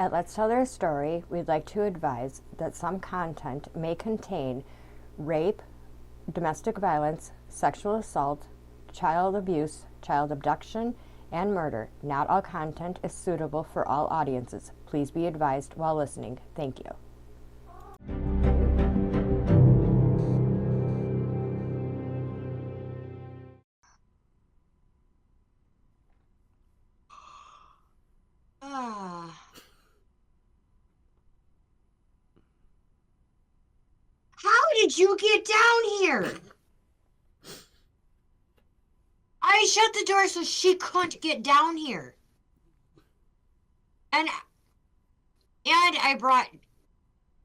At Let's Tell Their Story, we'd like to advise that some content may contain rape, domestic violence, sexual assault, child abuse, child abduction, and murder. Not all content is suitable for all audiences. Please be advised while listening. Thank you. How did you get down here? I shut the door so she couldn't get down here. And I brought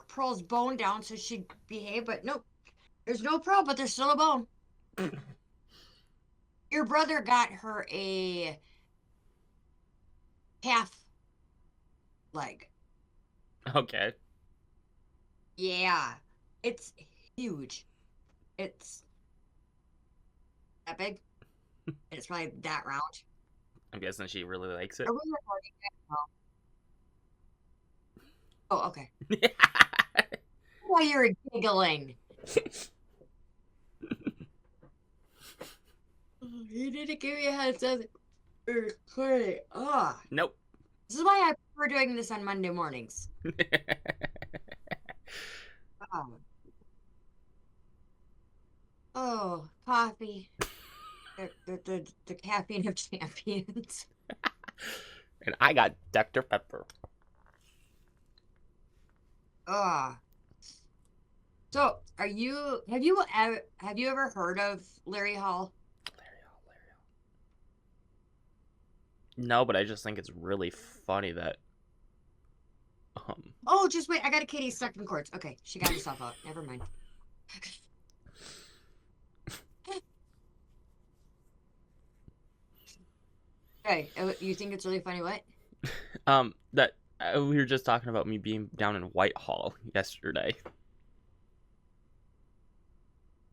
Pearl's bone down so she'd behave, but nope. There's no Pearl, but there's still a bone. Your brother got her a half leg. Okay. Yeah. It's huge. It's that big. And it's probably that round. I'm guessing she really likes it. Are we recording it? Oh, okay. Why you're giggling? You didn't give me a heads up. Recording. Nope. This is why I prefer doing this on Monday mornings. Oh, coffee. The caffeine of champions. And I got Dr. Pepper. So, have you ever heard of Larry Hall? Larry Hall. No, but I just think it's really funny that Oh, just wait, I got a kitty stuck in cords. Okay, she got herself out. Never mind. Okay, you think it's really funny what? that we were just talking about me being down in Whitehall yesterday.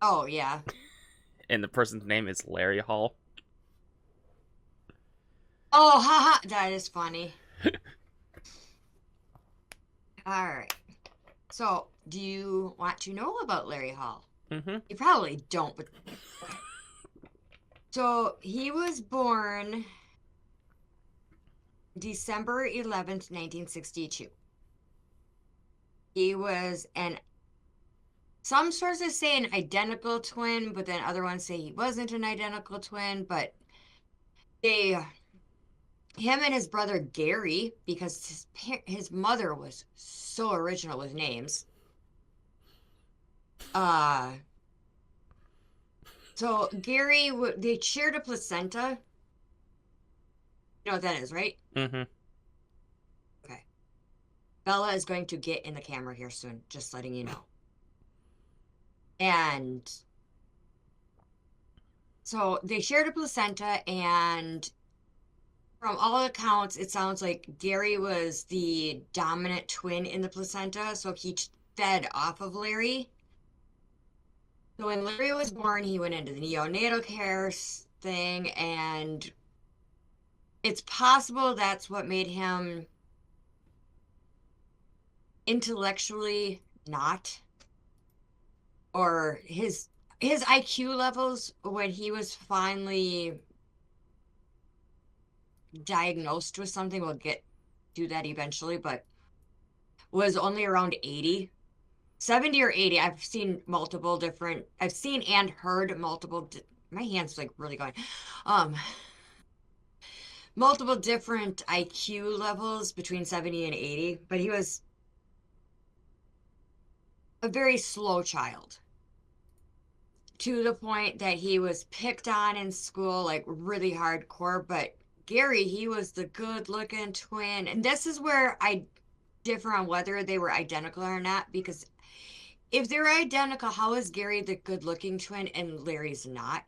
Oh, yeah. And the person's name is Larry Hall. Oh, haha, that is funny. All right. So, do you want to know about Larry Hall? Mm-hmm. You probably don't, but so he was born December 11th, 1962. He was some sources say an identical twin, but then other ones say he wasn't an identical twin, but him and his brother Gary, because his mother was so original with names. So Gary, they shared a placenta. You know what that is, right? Mm-hmm. Okay. Bella is going to get in the camera here soon, just letting you know. And so they shared a placenta, and from all accounts, it sounds like Gary was the dominant twin in the placenta, so he fed off of Larry. So when Larry was born, he went into the neonatal care thing, and it's possible that's what made him intellectually not, or his IQ levels when he was finally diagnosed with something, we'll get to that eventually, but was only around 80. 70 or 80. I've seen and heard multiple, my hand's like really going, multiple different IQ levels between 70 and 80, but he was a very slow child to the point that he was picked on in school, like really hardcore. But Gary, he was the good looking twin. And this is where I differ on whether they were identical or not, because if they're identical, how is Gary the good looking twin and Larry's not?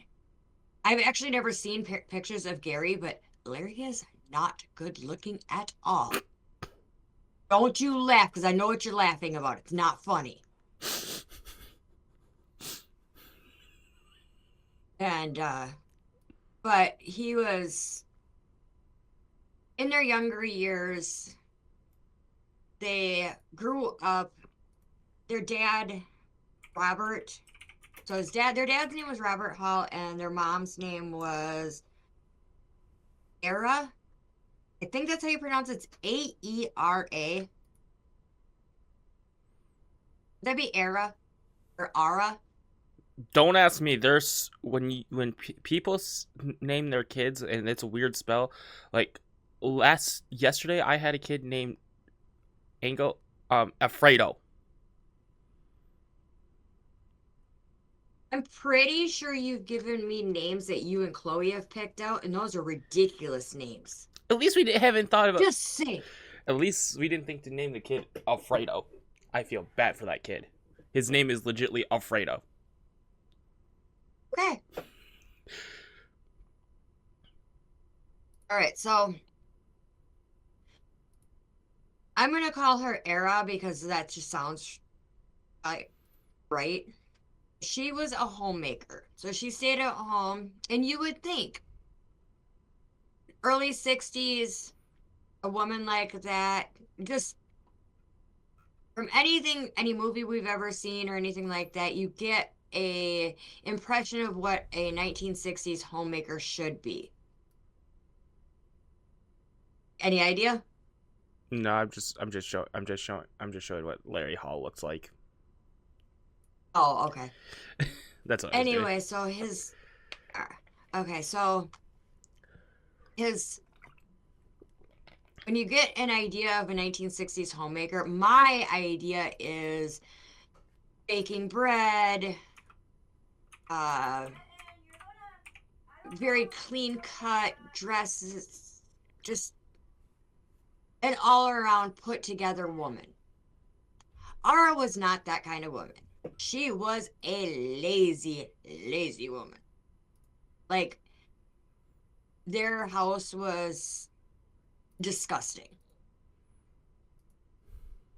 I've actually never seen pictures of Gary, but Larry is not good looking at all. Don't you laugh, because I know what you're laughing about. It's not funny. And but he was in their younger years, they grew up, their dad, Robert, so their dad's name was Robert Hall, and their mom's name was Era. I think that's how you pronounce it. It's Aera. Would that be Era or Ara? Don't ask me. There's when people name their kids and it's a weird spell. Like yesterday, I had a kid named Alfredo. I'm pretty sure you've given me names that you and Chloe have picked out, and those are ridiculous names. At least we haven't thought about. Just say. At least we didn't think to name the kid Alfredo. I feel bad for that kid. His name is legitly Alfredo. Okay. All right, so I'm gonna call her Era because that just sounds like right. She was a homemaker, so she stayed at home, and you would think early 60s, a woman like that, just from any movie we've ever seen or anything like that, you get a impression of what a 1960s homemaker should be. Any idea? No, I'm just showing what Larry Hall looks like. Oh, okay. That's what I was doing. Anyway, so okay, so when you get an idea of a 1960s homemaker, my idea is baking bread, very clean cut dresses, just an all around put together woman. Ara was not that kind of woman. She was a lazy woman. Like, their house was disgusting.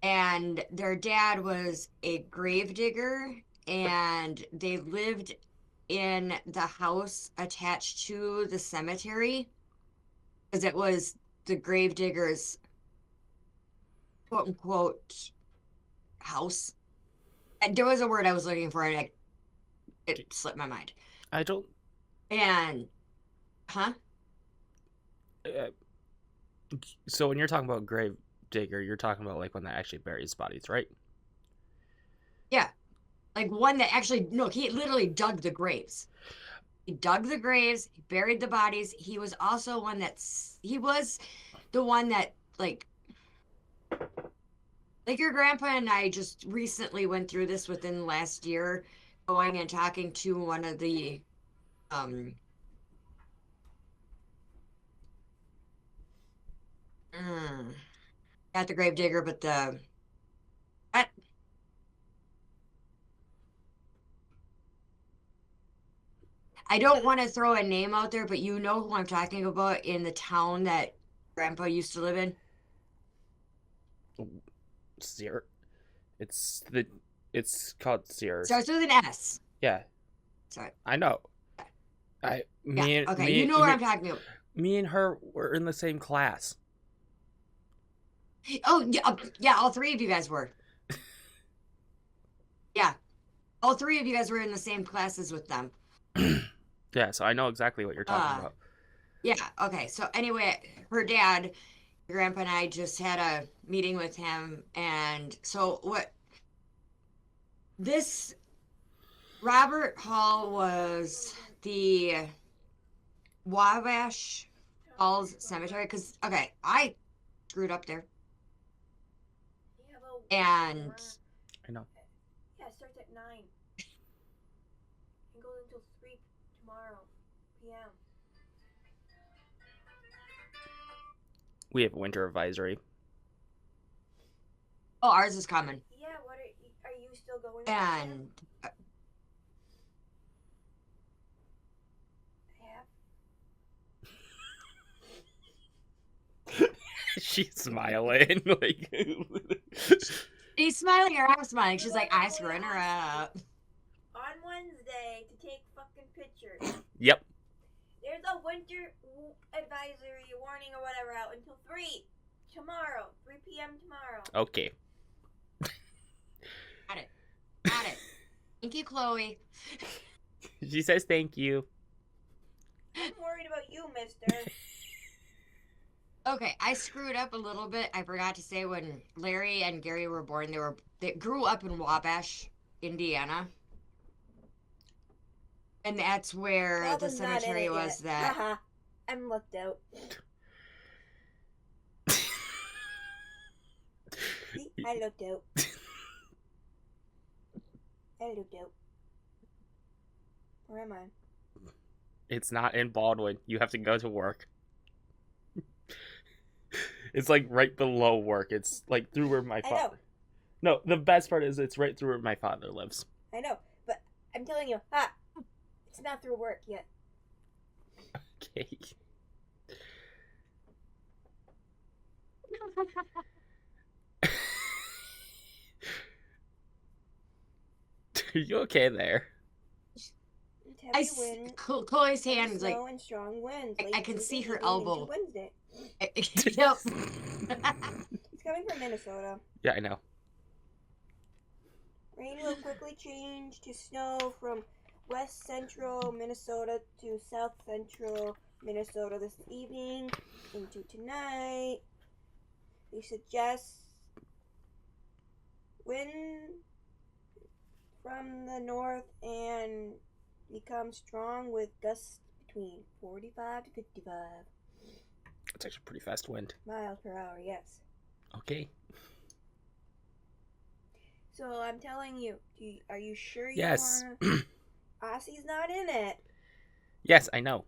And their dad was a gravedigger, and they lived in the house attached to the cemetery because it was the gravedigger's quote unquote house. And there was a word I was looking for, and it slipped my mind. I don't. And, huh? So when you're talking about grave digger, you're talking about like one that actually buries bodies, right? Yeah. Like one that actually, no, he literally dug the graves. He dug the graves, he buried the bodies. He was also he was the one that, like your grandpa and I just recently went through this within the last year, going and talking to one of the, not the gravedigger, but what? I don't want to throw a name out there, but you know who I'm talking about in the town that Grandpa used to live in? Sear. It's called Sears. Starts with an S. Yeah. Sorry. I know. You know what I'm talking about. Me and her were in the same class. Oh, yeah, all three of you guys were. Yeah. All three of you guys were in the same classes with them. Yeah, so I know exactly what you're talking about. Yeah, okay. So anyway, her dad, Grandpa and I just had a meeting with him, and so this Robert Hall was the Wabash Falls Cemetery, because, okay, I screwed up there. And I know. Yeah, it starts at 9. And goes until 3 tomorrow p.m. We have a winter advisory. oh, ours is coming. Yeah, what are you still going? And Yeah. She's smiling. Like he's smiling or I'm smiling. She's like, I screwing her up. On Wednesday to take fucking pictures. Yep. There's a winter advisory warning or whatever out until 3 tomorrow, 3 p.m. tomorrow. Okay. Got it. Got it. Thank you, Chloe. She says thank you. I'm worried about you, mister. Okay, I screwed up a little bit. I forgot to say when Larry and Gary were born, they grew up in Wabash, Indiana. And that's where the Problem's not in cemetery it was yet. that. Haha. I'm looked out. See? I looked out. I looked out. Where am I? It's not in Baldwin. You have to go to work. It's like right below work. It's like through where my I know. father. No, the best part is it's right through where my father lives. I know, but I'm telling you, it's not through work yet. Okay. Are you okay there? It's heavy wind, Chloe's heavy hand is like, snow and strong winds. I late can see Tuesday her evening into elbow. Wednesday. yep. It's coming from Minnesota. Yeah, I know. Rain will quickly change to snow from west central Minnesota to south central Minnesota this evening into tonight. They suggest wind from the north and become strong with gusts between 45 to 55 It's actually a pretty fast wind. miles per hour, yes. Okay. So I'm telling you, are you sure you Yes. wanna... Ossie's not in it, Yes, I know.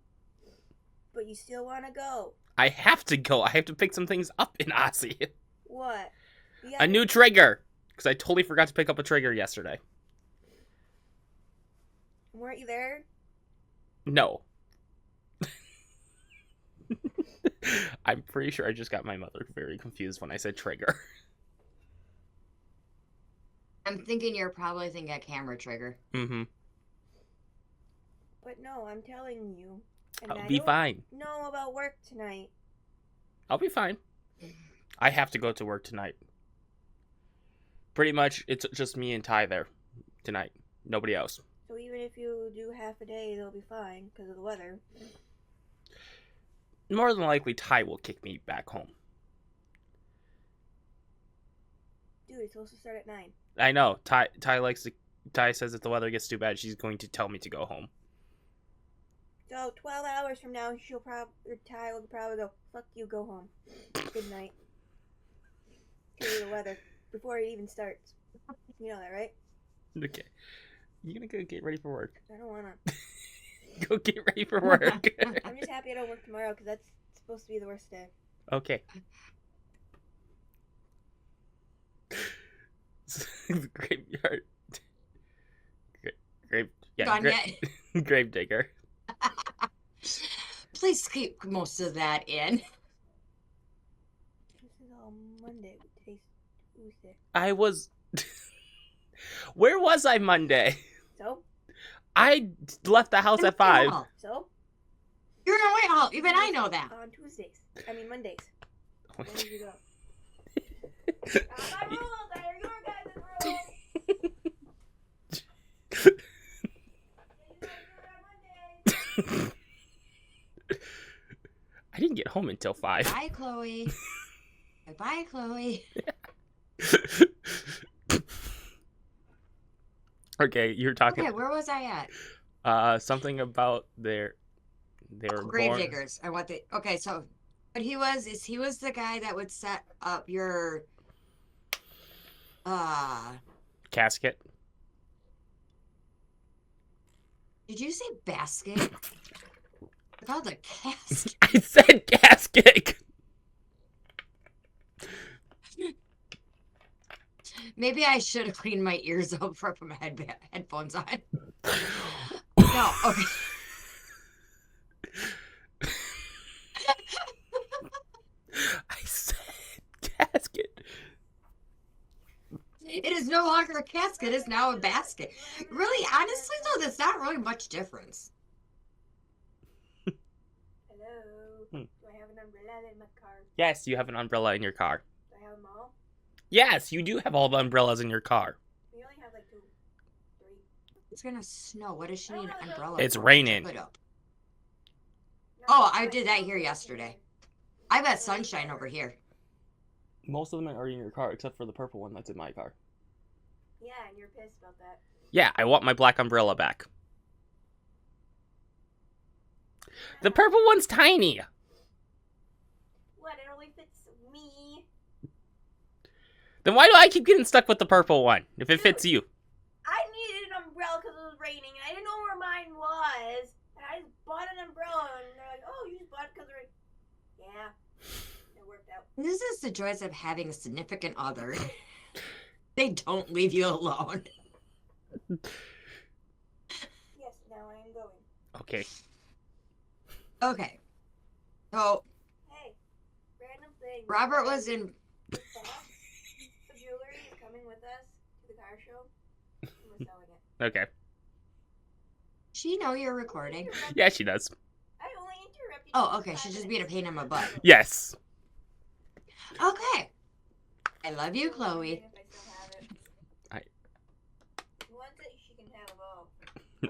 but you still want to go. I have to go. I have to pick some things up in Aussie. What? You A gotta- new trigger. Because I totally forgot to pick up a trigger yesterday. Weren't you there? No. I'm pretty sure I just got my mother very confused when I said trigger. I'm thinking you're probably thinking a camera trigger. Mm-hmm. But no, I'm telling you. And I'll I be don't fine. know about work tonight. I'll be fine. I have to go to work tonight. Pretty much, it's just me and Ty there tonight. Nobody else. So even if you do half a day, they'll be fine because of the weather. More than likely, Ty will kick me back home. Dude, it's supposed to start at 9. I know. Ty says if the weather gets too bad, she's going to tell me to go home. So 12 hours from now, Ty will probably go, fuck you, go home. Good night. Because of the weather. Before it even starts. You know that, right? Okay. You gonna go get ready for work? I don't want to. Go get ready for work. I'm just happy I don't work tomorrow because that's supposed to be the worst day. Okay. Graveyard. Gone yet? Grave digger. Please keep most of that in. This is all Monday. Today's Tuesday. I was. Where was I Monday? So? I left the house at 5. So? You're in a Whitehall. Even I know that. On Tuesdays. I mean Mondays. Where did you go? My rules are your guys' rules. I didn't get home until 5. Bye, Chloe. Bye, Chloe. Okay, you're talking. Okay, where was I at? Something about they were Grave born. diggers. And what they. Okay, so what he was is he was the guy that would set up your. Casket. Did you say basket? I called it casket. I said casket. Maybe I should have cleaned my ears up before I put my headphones on. No, okay. I said casket. It is no longer a casket, it's now a basket. Really, honestly, though, there's not really much difference. Hello. Do I have an umbrella in my car? Yes, you have an umbrella in your car. Do I have them all? Yes, you do have all the umbrellas in your car. We only have like 2, 3. It's gonna snow. What does she need an Oh, umbrella It's for? raining. Put up. No, Oh, I but did that here yesterday. I've got sunshine over here. Most of them are in your car, except for the purple one that's in my car. Yeah, and you're pissed about that. Yeah, I want my black umbrella back. The purple one's tiny. What? It only fits me. Then why do I keep getting stuck with the purple one if it fits you? I needed an umbrella because it was raining, and I didn't know where mine was. And I just bought an umbrella, and they're like, "Oh, you just bought it because of rain." Yeah, it worked out. This is the joys of having a significant other. They don't leave you alone. Yes, now I am going. Okay. Okay. So, Hey, random thing. Robert was in... The box, the jewelry is coming with us to the car show, and we're selling it. Okay. She know you're recording? Yeah, she does. I only interrupted you. Oh, for okay. 5 She's just being a minutes. pain in my butt. Yes. Okay. I love you, Chloe. If I still have it. I- If she wants it, she can have it all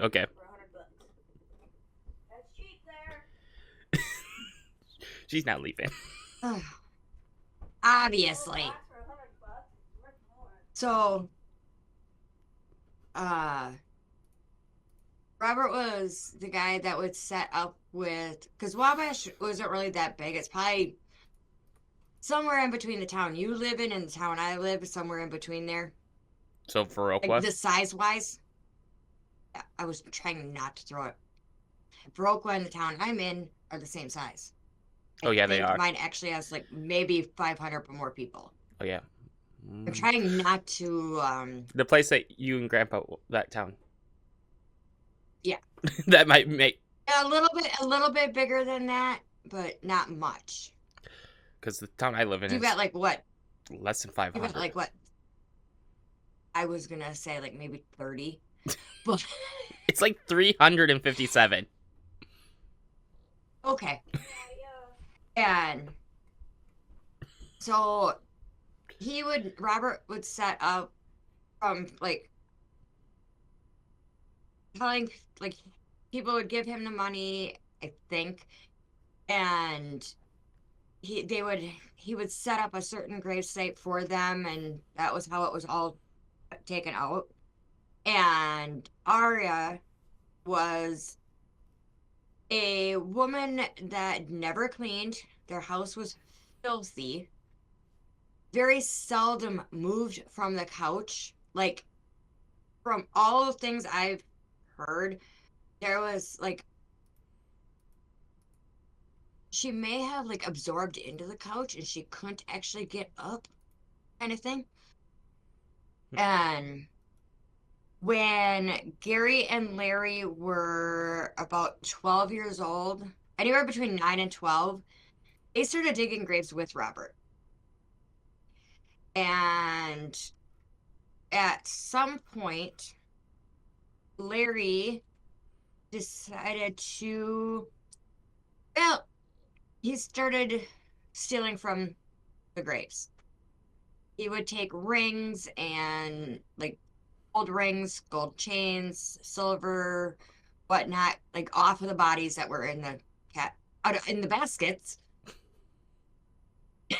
Okay. for $100. That's cheap there. She's not leaving. Obviously. Box for $100. Worth more. So, Robert was the guy that would set up with, because Wabash wasn't really that big. It's probably somewhere in between the town you live in and the town I live, somewhere in between there. So for Like Oakwa? the size-wise. I was trying not to throw it. Viroqua and the town I'm in are the same size. Oh, yeah, they think are. Mine actually has like maybe 500 or more people. Oh, yeah. I'm trying not to, The place that you and Grandpa, that town. Yeah. That might make, a little bit bigger than that, but not much. because the town I live in You is got like what? less than You 500. got like what? I was gonna say like maybe 30, but It's like 357. okay. Yeah, And so Robert would set up from like telling like people would give him the money, I think, and he would set up a certain grave site for them, and that was how it was all taken out. And Aria was a woman that never cleaned. Their house was filthy. Very seldom moved from the couch. Like, from all the things I've heard, there was like, she may have like absorbed into the couch and she couldn't actually get up, kind of thing. And when Gary and Larry were about 12 years old, anywhere between 9 and 12, they started digging graves with Robert. And at some point, Larry decided to, well, he started stealing from the graves. He would take rings and like gold rings, gold chains, silver, whatnot, like off of the bodies that were in the baskets.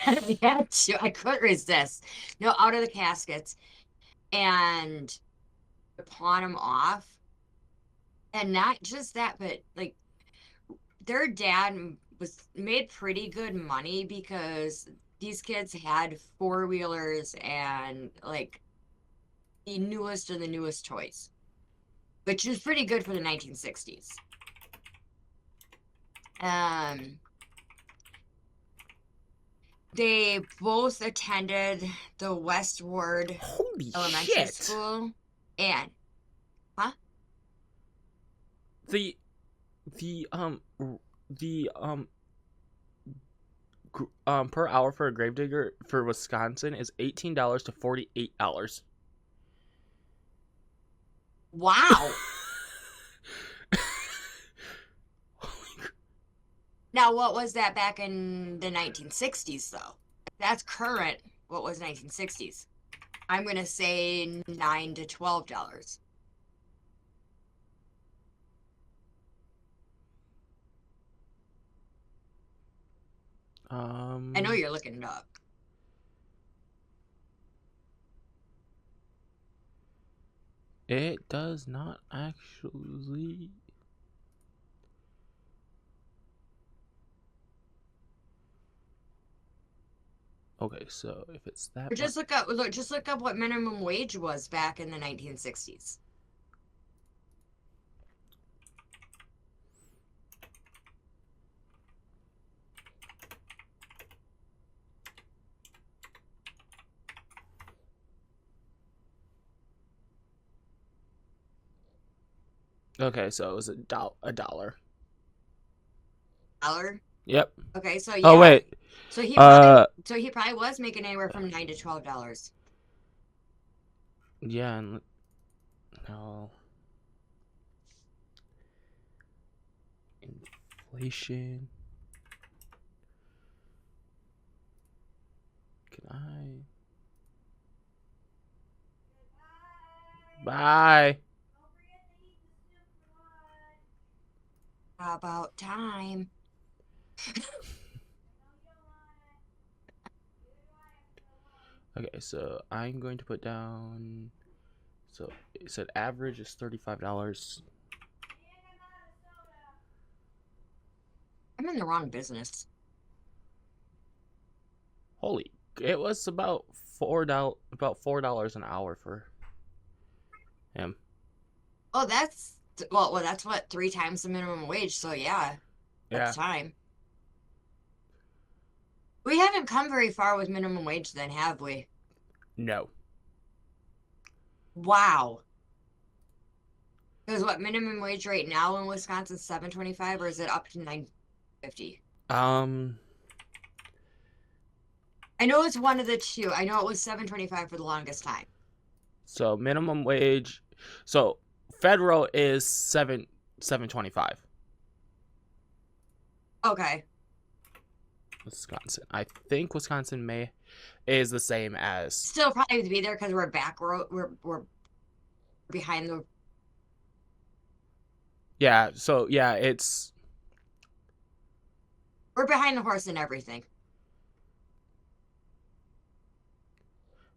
Yeah, I couldn't resist. No, out of the caskets, and pawn them off. And not just that, but like their dad made pretty good money because these kids had 4-wheelers and like the newest of the newest toys, which was pretty good for the 1960s. They both attended the Westward Holy Elementary shit. School, and The per hour for a gravedigger for Wisconsin is $18 to $48. wow. Now, what was that back in the 1960s, though? That's current. what was 1960s. I'm going to say $9 to $12. I know you're looking it up. It does not actually. Okay, so if it's that Or just look up what minimum wage was back in the 1960s. Okay, so it was a dollar. $1? Yep. Okay, so Oh yeah. wait. So he probably was making anywhere from $9 to $12. Yeah, and no. Inflation. Can I? Bye. About time. Okay, so I'm going to put down. So it said average is $35. I'm in the wrong business. Holy, it was about $4 an hour for him. Oh, that's that's what 3 times the minimum wage. So yeah, Yeah. that's time. We haven't come very far with minimum wage, then, have we? No. Wow. Because what minimum wage right now in Wisconsin is $7.25, or is it up to $9.50? I know it's one of the two. I know it was $7.25 for the longest time. So minimum wage. So federal is $7.25. Okay. Wisconsin. I think Wisconsin is the same as. Still probably to be there because we're back row. We're behind the. Yeah. So yeah, it's. We're behind the horse and everything.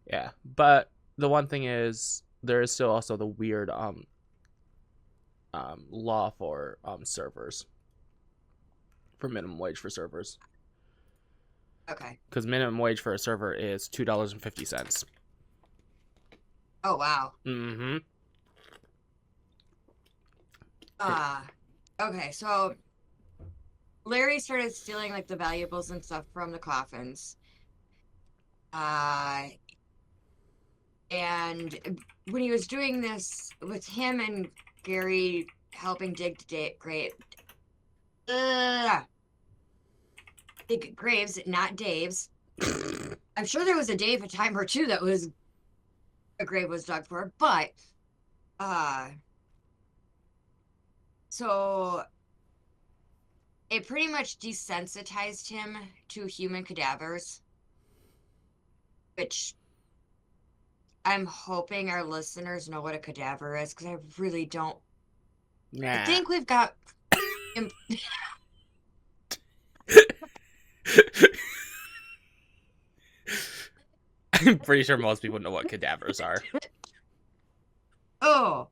Yeah, but the one thing is there is still also the weird law for servers. For minimum wage for servers. Okay. Because minimum wage for a server is $2.50. Oh wow. Mm-hmm. Okay, so Larry started stealing like the valuables and stuff from the coffins. And when he was doing this with him and Gary helping dig dig graves, not Dave's. I'm sure there was a Dave a time or two that was a grave was dug for, but so it pretty much desensitized him to human cadavers, which I'm hoping our listeners know what a cadaver is, because I really don't. Nah. I think we've got. I'm pretty sure most people know what cadavers are. Oh.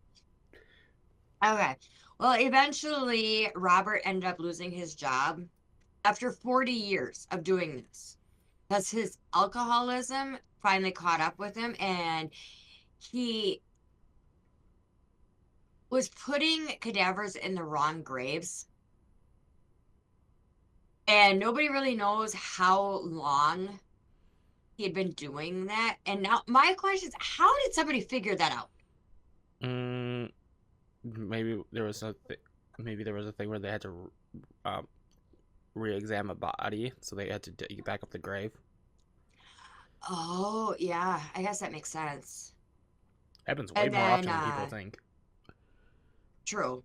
Okay. Well, eventually, Robert ended up losing his job after 40 years of doing this, because his alcoholism finally caught up with him, and he was putting cadavers in the wrong graves. And nobody really knows how long he had been doing that. And now my question is, how did somebody figure that out? Maybe there was a thing where they had to re-examine a body, so they had to dig back up the grave. Oh, yeah. I guess that makes sense. Happens way more often than people think. True.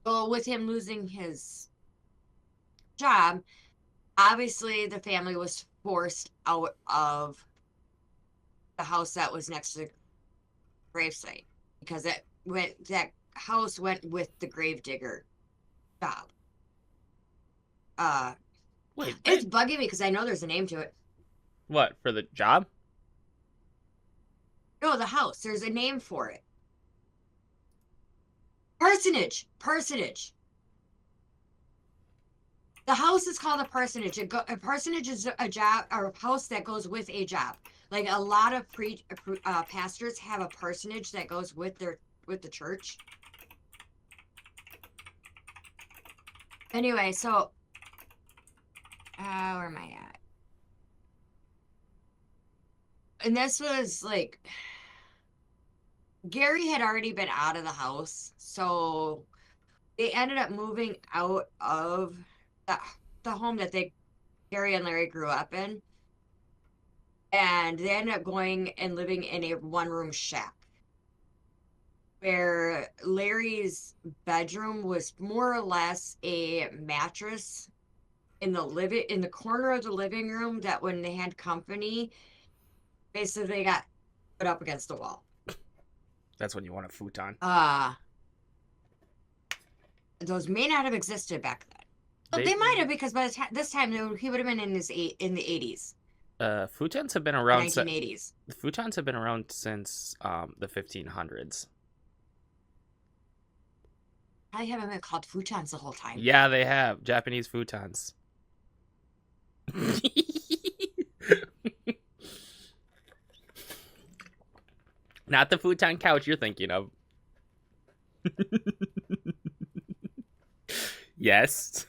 Well, with him losing his job, obviously the family was forced out of the house that was next to the gravesite because that house went with the gravedigger job. Wait, It's bugging me because I know there's a name to it. what, for the job? No, the house. There's a name for it. Parsonage. The house is called a parsonage. A parsonage is a job or a house that goes with a job. Like a lot of pastors have a parsonage that goes with the church. Anyway, so where am I at? And this was like Gary had already been out of the house, so they ended up moving out of the home that Gary and Larry grew up in, and they ended up going and living in a one-room shack where Larry's bedroom was more or less a mattress in the corner of the living room that when they had company, basically got put up against the wall. That's when you want a futon. Those may not have existed back then. Well, they might have, because by this time he would have been in the 80s. Futons have been around. 1980s. Futons have been around since the 1500s. I haven't been called futons the whole time. Yeah, they have Japanese futons. Not the futon couch you're thinking of. Yes.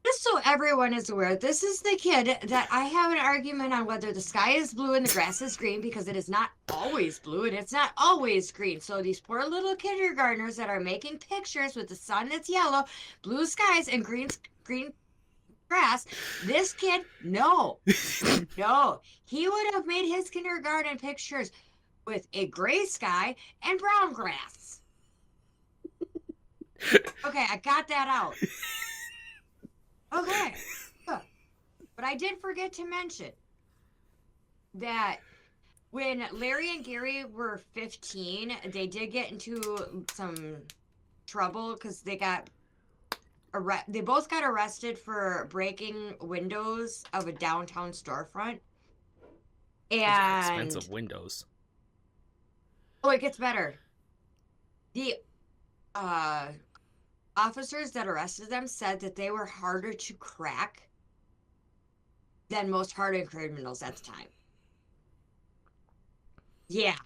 Just so everyone is aware, this is the kid that I have an argument on whether the sky is blue and the grass is green, because it is not always blue and it's not always green. So these poor little kindergartners that are making pictures with the sun that's yellow, blue skies, and green grass, this kid, no, he would have made his kindergarten pictures with a gray sky and brown grass. Okay, I got that out. Okay, good. But I did forget to mention that when Larry and Gary were 15, they did get into some trouble because they both got arrested for breaking windows of a downtown storefront. And Expensive windows. Oh, it gets better. The officers that arrested them said that they were harder to crack than most hardened criminals at the time. Yeah.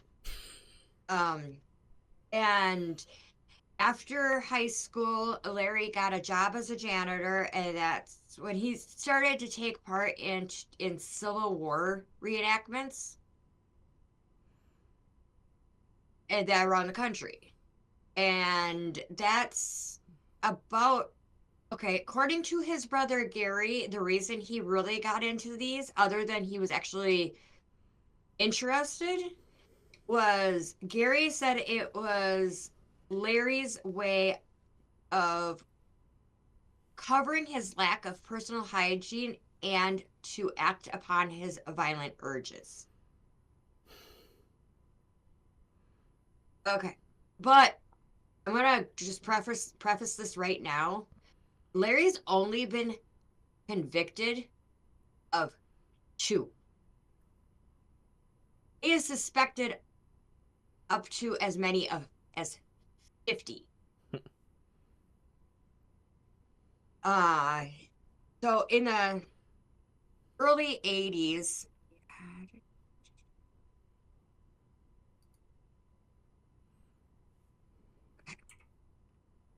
And after high school, Larry got a job as a janitor, and that's when he started to take part in Civil War reenactments and that around the country. And that's about, okay, according to his brother Gary, the reason he really got into these, other than he was actually interested, was Gary said it was Larry's way of covering his lack of personal hygiene and to act upon his violent urges. Okay, but I'm gonna just preface this right now. Larry's only been convicted of 2. He is suspected up to as many as 50. So in the early 80s,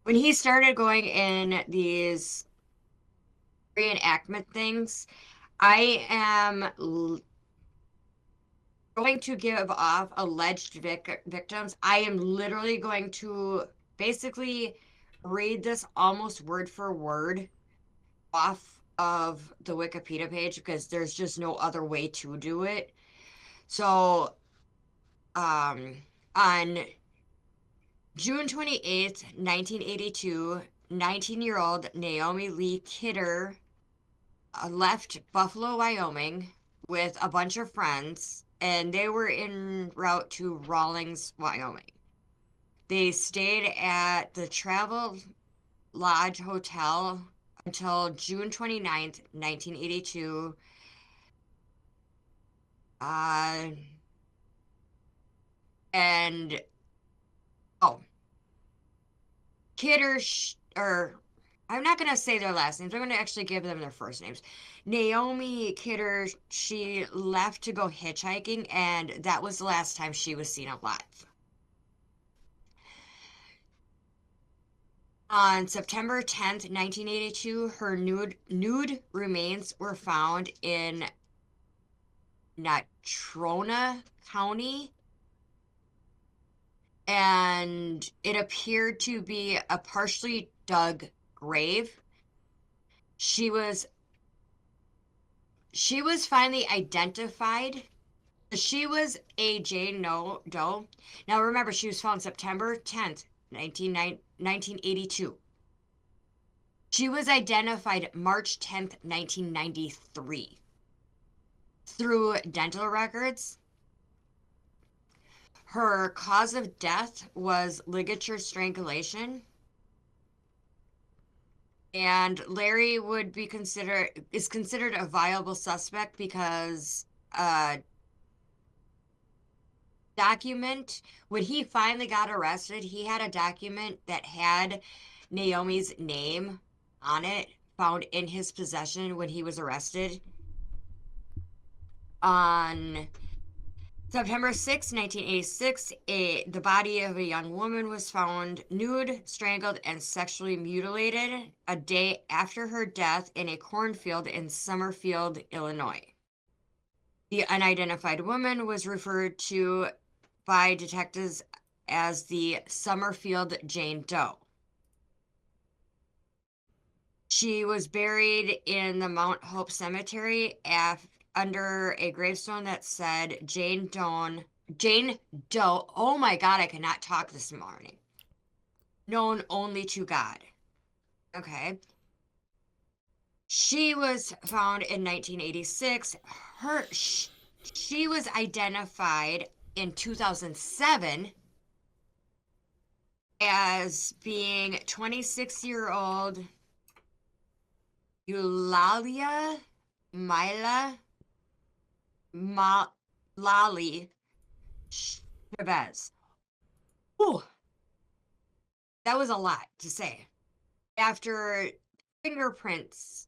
when he started going in these reenactment things, I am going to give off alleged victims. I am literally going to basically read this almost word for word off of the Wikipedia page because there's just no other way to do it. So, on June 28th, 1982, 19-year-old Naomi Lee Kidder left Buffalo, Wyoming with a bunch of friends, and they were en route to Rawlins, Wyoming. They stayed at the Travel Lodge Hotel until June 29th, 1982. And oh, Kidder, or I'm not going to say their last names. I'm going to actually give them their first names. Naomi Kidder, she left to go hitchhiking, and that was the last time she was seen alive. On September 10th, 1982, her nude remains were found in Natrona County, and it appeared to be a partially dug grave. She was finally identified. She was a Jane Doe. Now remember, she was found September 10th, 1982. She was identified March 10th, 1993 through dental records. Her cause of death was ligature strangulation. And Larry is considered a viable suspect because document, when he finally got arrested, he had a document that had Naomi's name on it found in his possession when he was arrested. On September 6, 1986, the body of a young woman was found nude, strangled, and sexually mutilated a day after her death in a cornfield in Summerfield, Illinois. The unidentified woman was referred to by detectives as the Summerfield Jane Doe. She was buried in the Mount Hope Cemetery under a gravestone that said Jane Doe. Oh my God, I cannot talk this morning. Known only to God. Okay. She was found in 1986. She was identified in 2007 as being 26-year-old Eulalia Mila Lali Chavez. Ooh, that was a lot to say. After fingerprints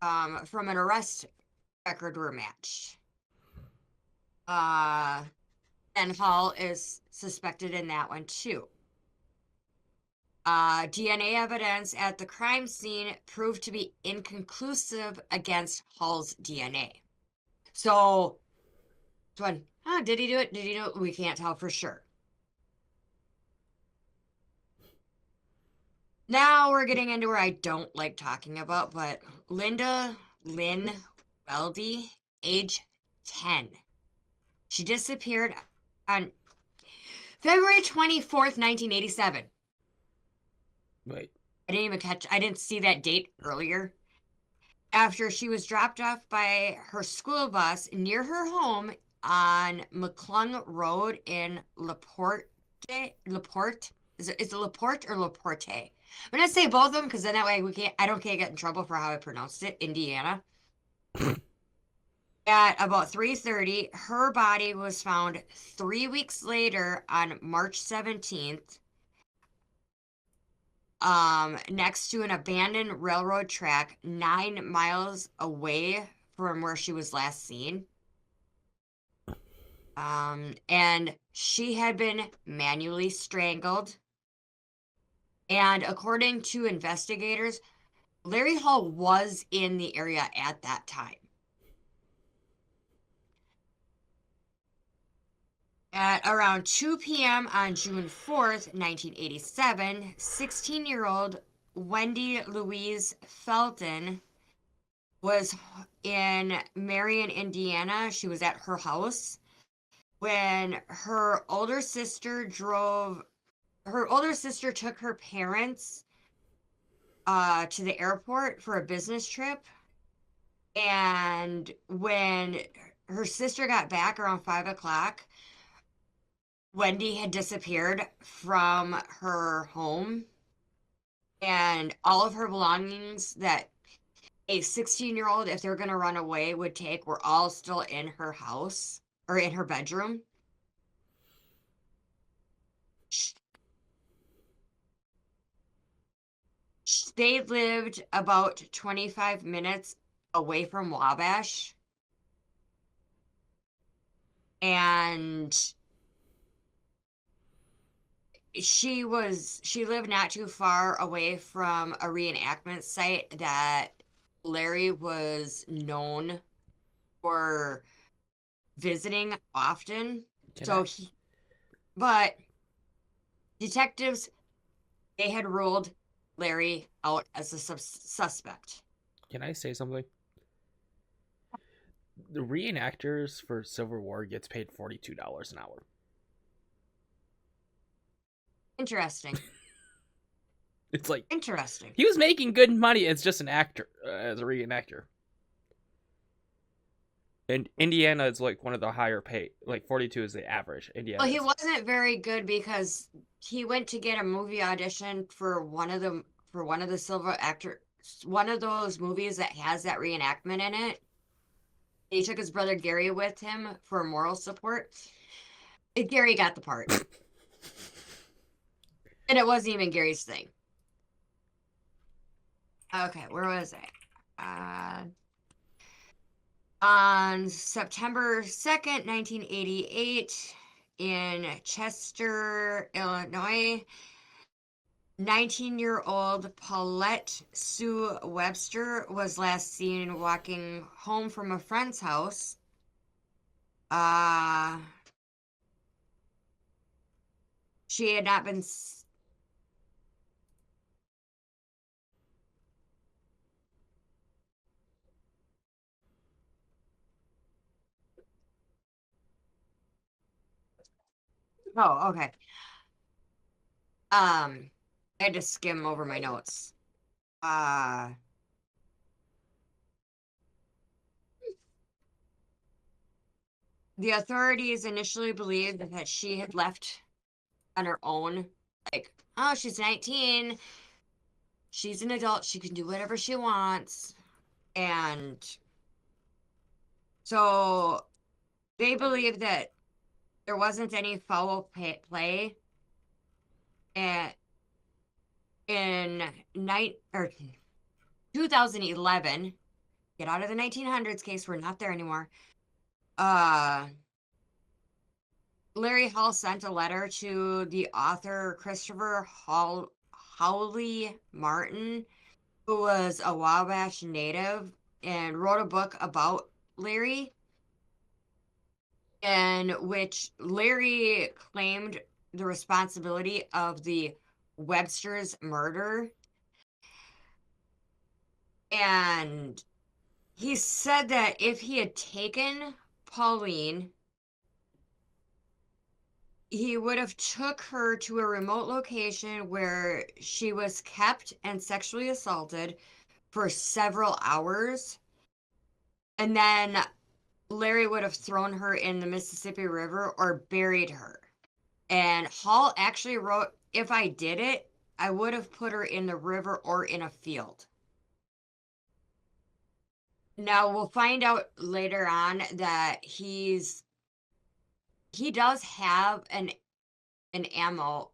from an arrest record were matched. And Hall is suspected in that one too. DNA evidence at the crime scene proved to be inconclusive against Hall's DNA. So, did he do it? Did he do it? We can't tell for sure. Now we're getting into where I don't like talking about, but Linda Lynn Weldy, age 10. She disappeared on February 24th, 1987. Wait. I didn't see that date earlier. After she was dropped off by her school bus near her home on McClung Road in LaPorte. Is it LaPorte or LaPorte? I'm gonna say both of them because then that way I don't get in trouble for how I pronounced it. Indiana. At about 3:30, her body was found 3 weeks later on March 17th, next to an abandoned railroad track 9 miles away from where she was last seen. And she had been manually strangled. And according to investigators, Larry Hall was in the area at that time. At around 2 p.m. on June 4th, 1987, 16-year-old Wendy Louise Felton was in Marion, Indiana. She was at her house when her older sister took her parents to the airport for a business trip. And when her sister got back around 5 o'clock, Wendy had disappeared from her home, and all of her belongings that a 16-year-old, if they're going to run away, would take were all still in her house or in her bedroom. They lived about 25 minutes away from Wabash. And she lived not too far away from a reenactment site that Larry was known for visiting often. But detectives, they had ruled Larry out as a suspect. Can I say something? The reenactors for Civil War gets paid $42 an hour. Interesting. It's like Interesting. he was making good money as just an actor, as a reenactor. And Indiana is like one of the higher paid. Like 42 is the average. Indiana. Well, he wasn't very good because he went to get a movie audition for one of the silver actor, one of those movies that has that reenactment in it. He took his brother Gary with him for moral support. And Gary got the part. And it wasn't even Gary's thing. Okay, where was I? On September 2nd, 1988, in Chester, Illinois, 19-year-old Paulette Sue Webster was last seen walking home from a friend's house. She had not been... Oh, okay. I had to skim over my notes. The authorities initially believed that she had left on her own. Like, oh, she's 19. She's an adult. She can do whatever she wants. And so they believed that there wasn't any foul play. And in 2011, get out of the 1900s case, we're not there anymore. Larry Hall sent a letter to the author Christopher Hawley Martin, who was a Wabash native, and wrote a book about Larry, in which Larry claimed the responsibility of the Webster's murder. And he said that if he had taken Pauline, he would have took her to a remote location where she was kept and sexually assaulted for several hours. And then Larry would have thrown her in the Mississippi River or buried her. And Hall actually wrote, if I did it, I would have put her in the river or in a field. Now, we'll find out later on that he does have an ammo.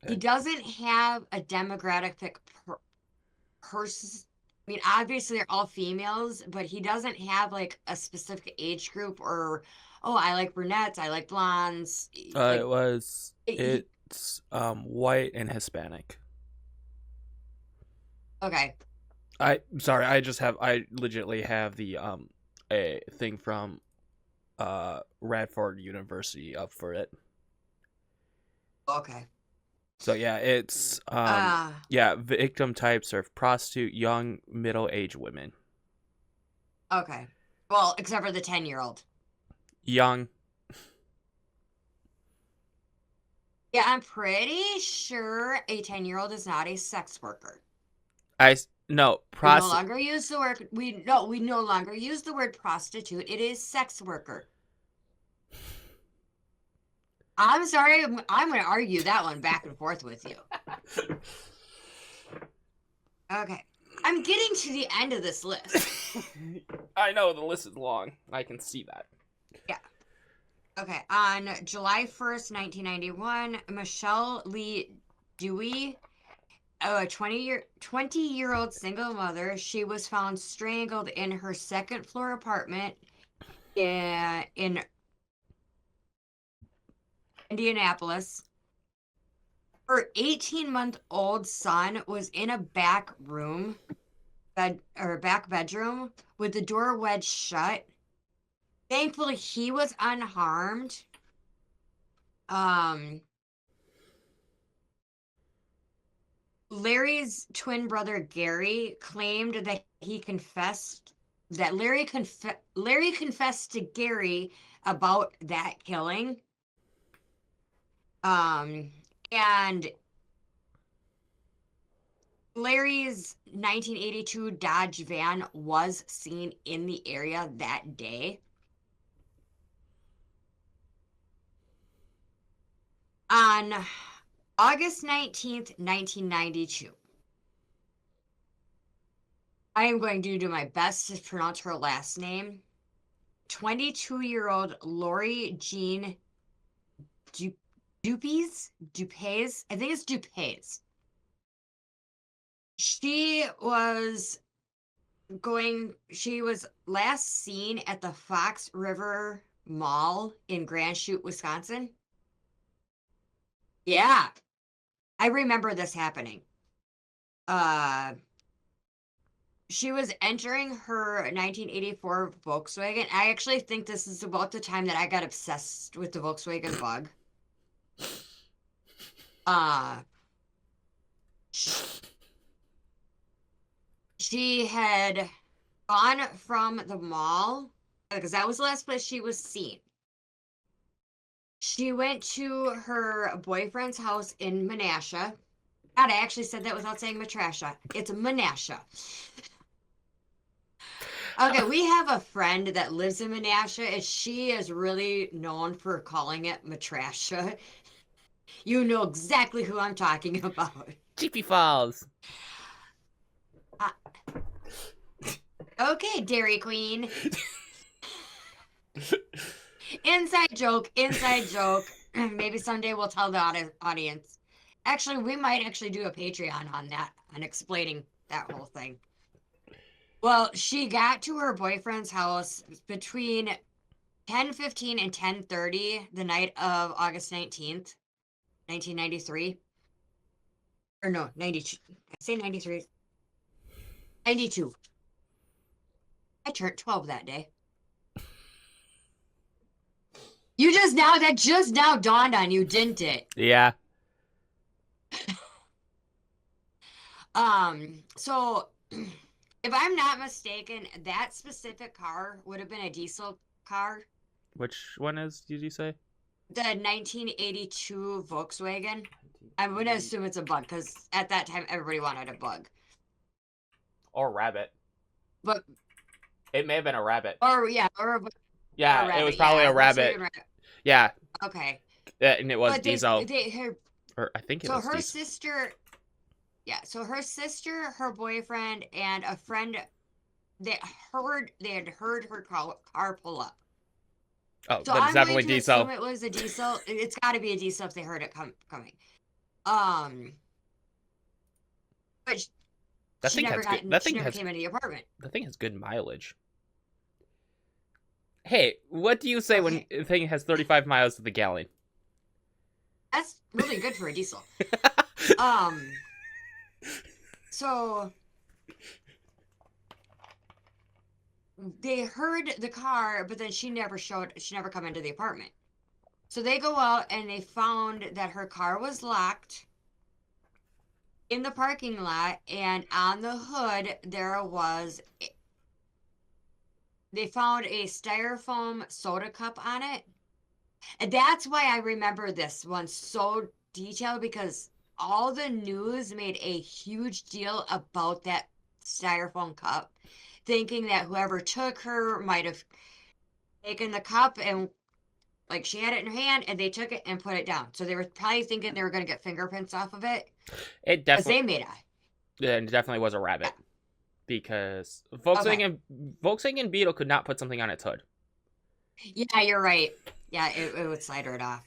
He doesn't have a demographic person. I mean, obviously they're all females, but he doesn't have like a specific age group or, oh, I like brunettes, I like blondes. It's white and Hispanic. Okay. I legitimately have the a thing from Radford University up for it. Okay. So yeah, it's victim types are prostitute, young, middle-aged women. Okay. Well, except for the 10-year-old. Young. Yeah, I'm pretty sure a 10-year-old is not a sex worker. No, We no longer use the word we no longer use the word prostitute. It is sex worker. I'm sorry, I'm going to argue that one back and forth with you. Okay. I'm getting to the end of this list. I know the list is long. I can see that. Yeah. Okay. On July 1st, 1991, Michelle Lee Dewey, a 20-year-old single mother, she was found strangled in her second floor apartment in Indianapolis. Her 18-month-old son was in a back bedroom with the door wedged shut. Thankfully, he was unharmed. Larry's twin brother Gary claimed that Larry confessed to Gary about that killing. And Larry's 1982 Dodge van was seen in the area that day. On August 19th, 1992, I am going to do my best to pronounce her last name. 22-year-old Lori Jean Dupes? I think it's Dupes. She was last seen at the Fox River Mall in Grand Chute, Wisconsin. Yeah, I remember this happening. She was entering her 1984 Volkswagen. I actually think this is about the time that I got obsessed with the Volkswagen Bug. She had gone from the mall because that was the last place she was seen. She went to her boyfriend's house in Menasha. God, I actually said that without saying Matrasha. It's Menasha. Okay, we have a friend that lives in Menasha, and she is really known for calling it Matrasha. You know exactly who I'm talking about. Cheapy Falls. Okay, Dairy Queen. Inside joke. Maybe someday we'll tell the audience. Actually, we might actually do a Patreon on that, on explaining that whole thing. Well, she got to her boyfriend's house between 10:15 and 10:30 the night of August 19th, 1993. Or no, 92. I say 93. 92. I turned 12 that day. That just now dawned on you, didn't it? Yeah. So if I'm not mistaken, that specific car would have been a diesel car. Which one did you say? The 1982 Volkswagen. I'm going to assume it's a Bug because at that time everybody wanted a Bug. Or Rabbit. But it may have been a Rabbit. Yeah, it was probably a Rabbit. Yeah. Okay. And it was diesel. Or I think it was. So her diesel. Sister. Yeah. So her sister, her boyfriend, and a friend, they had heard her car pull up. Oh, so that's definitely diesel. Assume it was a diesel. It's got to be a diesel if they heard it coming. But she never came into the apartment. The thing has good mileage. Hey, what do you say when the thing has 35 miles to the gallon? That's really good for a diesel. So they heard the car, but then she never come into the apartment. So they go out and they found that her car was locked in the parking lot, and on the hood they found a styrofoam soda cup on it. And that's why I remember this one so detail because all the news made a huge deal about that styrofoam cup, thinking that whoever took her might have taken the cup and like she had it in her hand and they took it and put it down. So they were probably thinking they were going to get fingerprints off of it It because definitely, they made it definitely was a rabbit because Volkswagen Beetle could not put something on its hood. Yeah, you're right. Yeah, it would slide right off.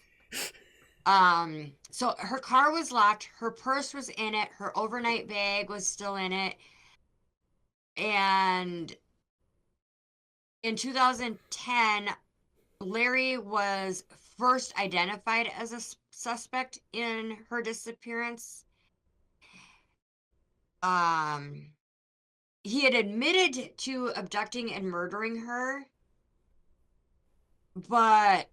So her car was locked, her purse was in it, her overnight bag was still in it, and in 2010, Larry was first identified as a suspect in her disappearance. He had admitted to abducting and murdering her, but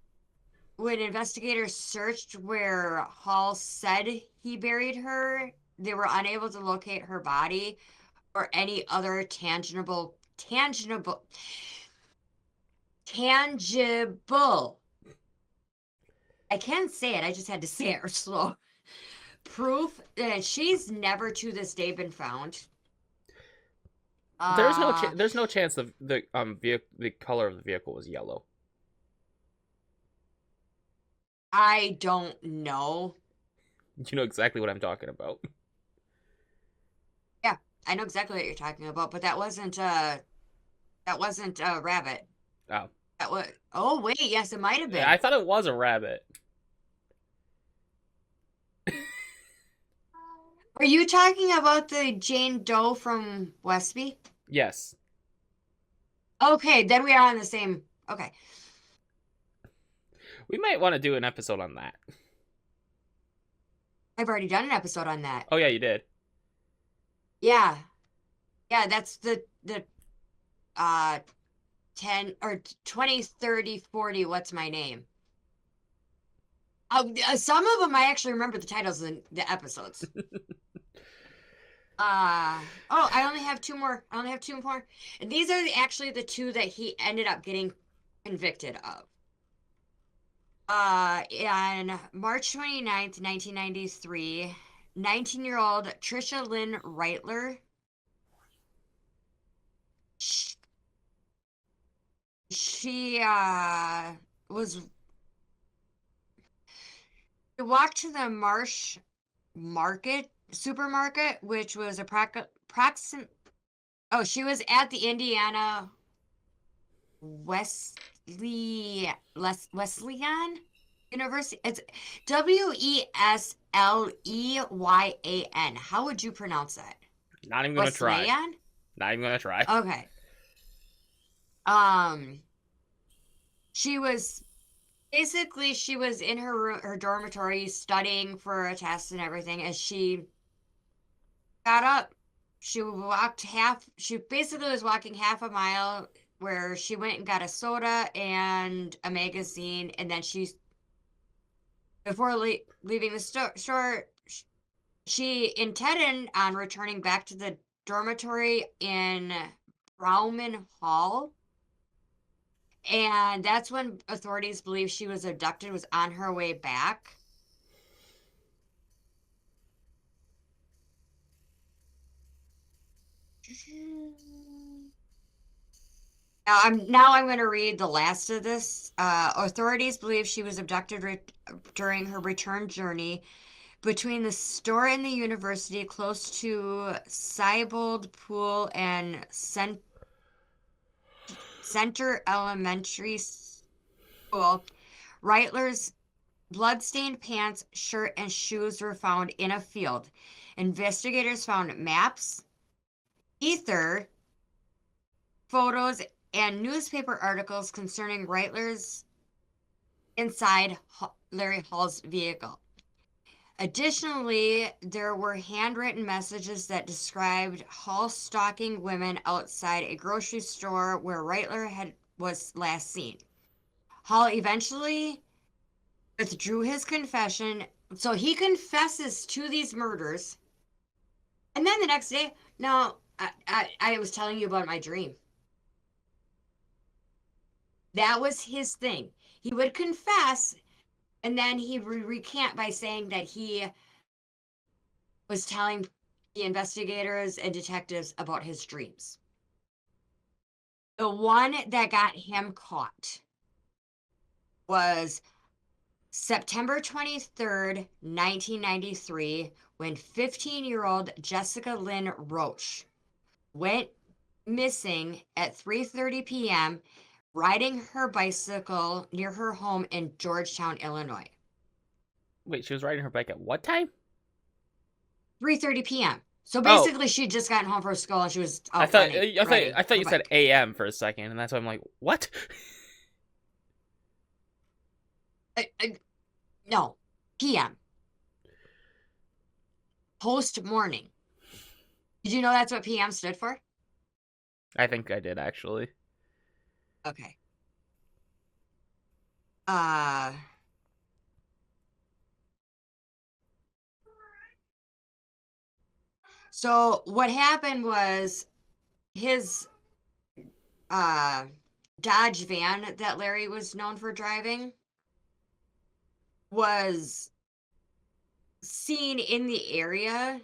when investigators searched where Hall said he buried her, they were unable to locate her body or any other tangible. I can't say it. I just had to say it slow. Proof that she's never to this day been found. There's no chance the color of the vehicle was yellow. I don't know. You know exactly what I'm talking about. Yeah, I know exactly what you're talking about, but that wasn't a rabbit. Oh. That was. Oh wait, yes, it might have been. Yeah, I thought it was a rabbit. Are you talking about the Jane Doe from Westby? Yes. Okay, then we are on the same. Okay. We might want to do an episode on that. I've already done an episode on that. Oh yeah, you did. Yeah. Yeah, that's the 10 or 20, 30, 40, what's my name? Some of them I actually remember the titles of the episodes. I only have two more. And these are actually the two that he ended up getting convicted of. On March 29th, 1993, 19-year-old Trisha Lynn Reitler. She walked to the Marsh supermarket, which was approximate. Oh, she was at the Indiana Wesleyan University. It's Wesleyan. How would you pronounce that? Not even gonna try. Wesleyan? Not even gonna try. Okay. She was in her dormitory studying for a test and everything. As she got up, she basically was walking half a mile where she went and got a soda and a magazine, and then before leaving the store, she intended on returning back to the dormitory in Browman Hall. And that's when authorities believe she was abducted, was on her way back. Now I'm going to read the last of this. Authorities believe she was abducted during her return journey between the store and the university close to Siebold Pool and Center Elementary School. Reitler's bloodstained pants, shirt, and shoes were found in a field. Investigators found maps, ether, photos, and newspaper articles concerning Reitler's inside Larry Hall's vehicle. Additionally, there were handwritten messages that described Hall stalking women outside a grocery store where Reitler was last seen. Hall eventually withdrew his confession, so he confesses to these murders. And then the next day, no, I was telling you about my dream. That was his thing. He would confess, And then he recant by saying that he was telling the investigators and detectives about his dreams. The one that got him caught was September 23rd, 1993, when 15-year-old Jessica Lynn Roach went missing at 3:30 p.m. riding her bicycle near her home in Georgetown, Illinois. Wait, she was riding her bike at what time? 3:30 p.m. So Oh. basically, she'd just gotten home from school and she was out riding I thought her you said bike. AM for a second, and that's why I'm like, what? No, p.m. Post morning. Did you know that's what p.m. stood for? I think I did actually. Okay. So what happened was his Dodge van that Larry was known for driving was seen in the area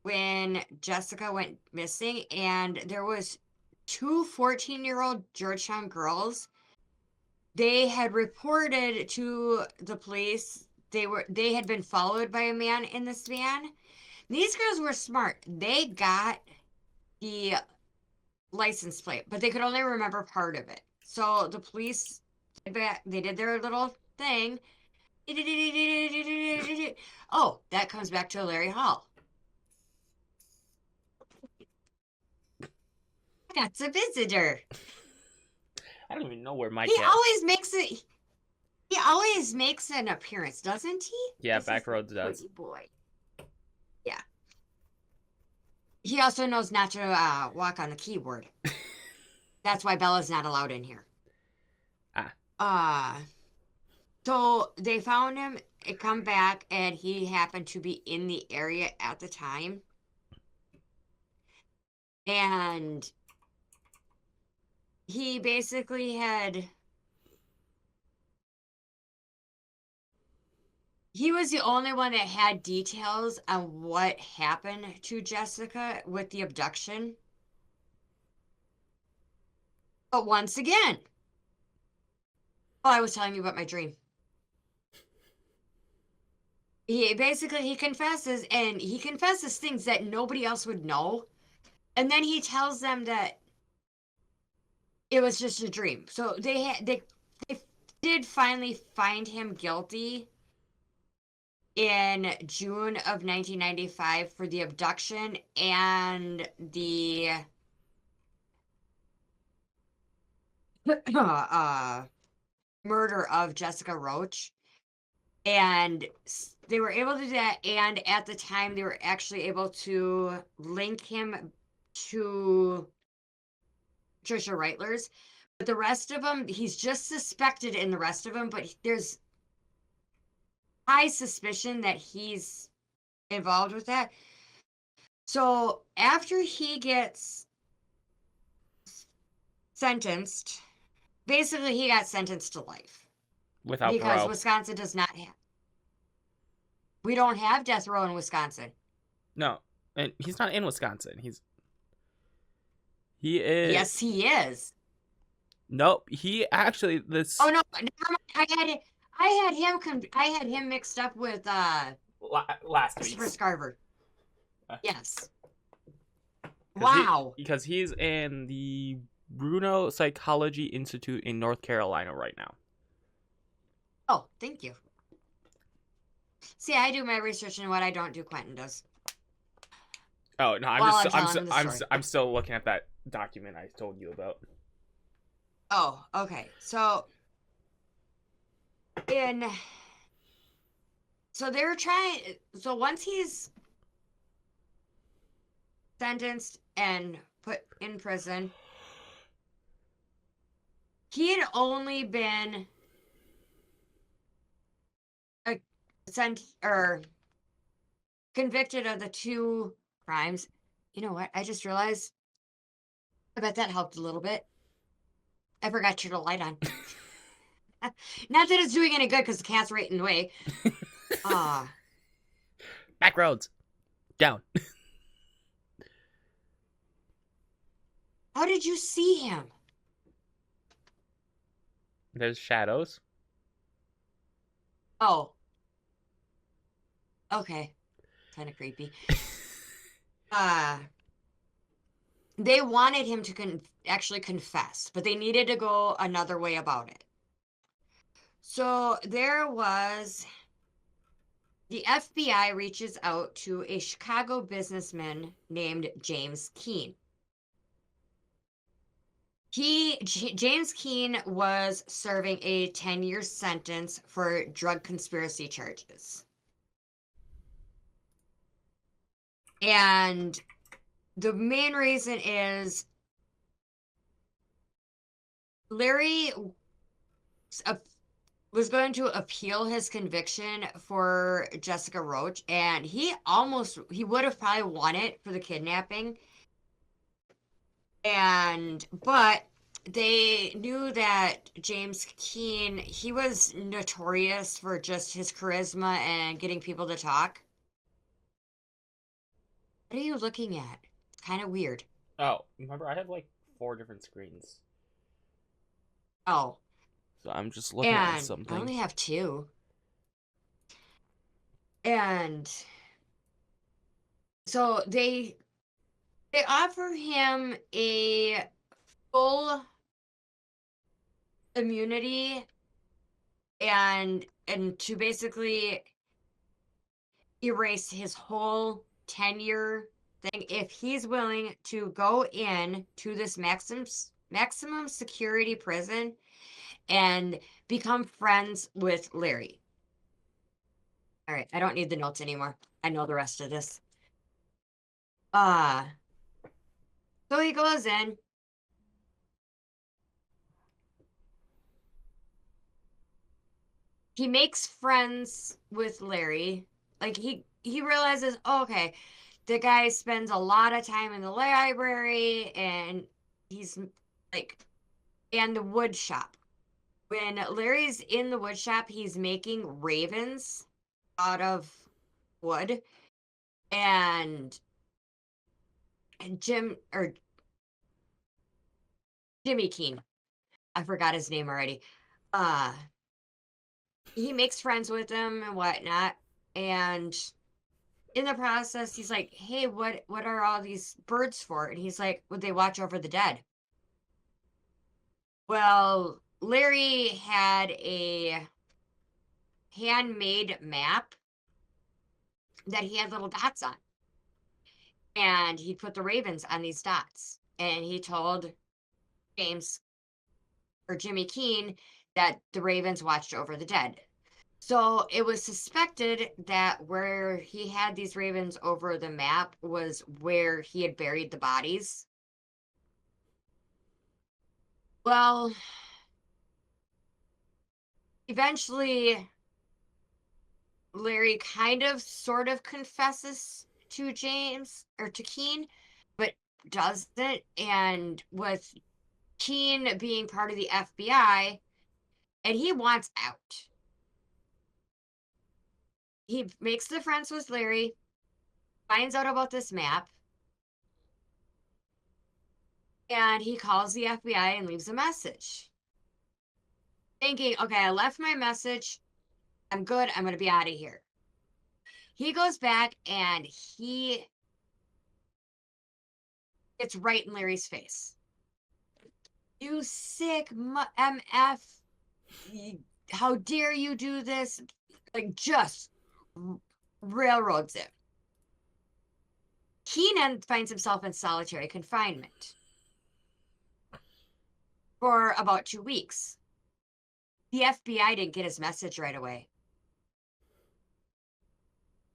when Jessica went missing, and there was two 14-year-old Georgetown girls. They had reported to the police they had been followed by a man in this van. These girls were smart. They got the license plate, but they could only remember part of it. So the police, they did their little thing. Oh, that comes back to Larry Hall. That's a visitor. I don't even know where my He cat. always makes it. He always makes an appearance, doesn't he? Yeah, This is Backroads the does. pretty boy. Yeah. He also knows not to walk on the keyboard. That's why Bella's not allowed in here. So they found him, it come back, and he happened to be in the area at the time. And he basically he was the only one that had details on what happened to Jessica with the abduction. But once again, I was telling you about my dream. He confesses, and he confesses things that nobody else would know. And then he tells them that it was just a dream. So they did finally find him guilty in June of 1995 for the abduction and the murder of Jessica Roach. And they were able to do that, and at the time they were actually able to link him to Trisha Reitlers. But the rest of them, he's just suspected in the rest of them, but there's high suspicion that he's involved with that. So after he gets sentenced, basically he got sentenced to life. Without because parole. Wisconsin does not have. We don't have death row in Wisconsin. No, and he's not in Wisconsin. He is. Yes, he is. Nope. He actually this. Oh no, never mind. I had him mixed up with last week. Christopher Scarver. Yes. 'Cause Wow. Because he's in the Bruno Psychology Institute in North Carolina right now. Oh, thank you. See, I do my research, and what I don't do, Quentin does. Oh no, I'm still looking at that document I told you about. Oh, okay. So they're trying. So once he's sentenced and put in prison, he had only been convicted of the 2 crimes. You know what? I just realized. I bet that helped a little bit. I forgot to turn the light on. Not that it's doing any good because the cat's right in the way. Back roads. Down. How did you see him? There's shadows. Oh. Okay. Kind of creepy. They wanted him to actually confess, but they needed to go another way about it. So there was the FBI reaches out to a Chicago businessman named James Keene. James Keene was serving a 10-year sentence for drug conspiracy charges. And the main reason is Larry was going to appeal his conviction for Jessica Roach, and he would have probably won it for the kidnapping. But they knew that James Keene, he was notorious for just his charisma and getting people to talk. What are you looking at? It's kind of weird. Oh, remember I have like 4 different screens. Oh. So I'm just looking at And something. I only have 2. And so they offer him a full immunity and to basically erase his whole tenure thing if he's willing to go in to this maximum security prison and become friends with Larry. All right, I don't need the notes anymore. I know the rest of this. So he goes in. He makes friends with Larry. Like he realizes, oh, okay, the guy spends a lot of time in the library and he's like, and the wood shop. When Larry's in the wood shop, he's making ravens out of wood. And Jimmy Keene, I forgot his name already. He makes friends with him and whatnot. And in the process, he's like, hey, what are all these birds for? And he's like, would they watch over the dead? Well, Larry had a handmade map that he had little dots on. And he put the ravens on these dots. And he told Jimmy Keene that the ravens watched over the dead. So it was suspected that where he had these ravens over the map was where he had buried the bodies. Well, eventually, Larry kind of sort of confesses to Keene, but doesn't. And with Keene being part of the FBI, and he wants out. He makes the friends with Larry, finds out about this map, and he calls the FBI and leaves a message. Thinking, okay, I left my message. I'm good. I'm going to be out of here. He goes back and he gets right in Larry's face. You sick MF. How dare you do this? Like, just railroads him. Keenan finds himself in solitary confinement for about 2 weeks. The FBI didn't get his message right away.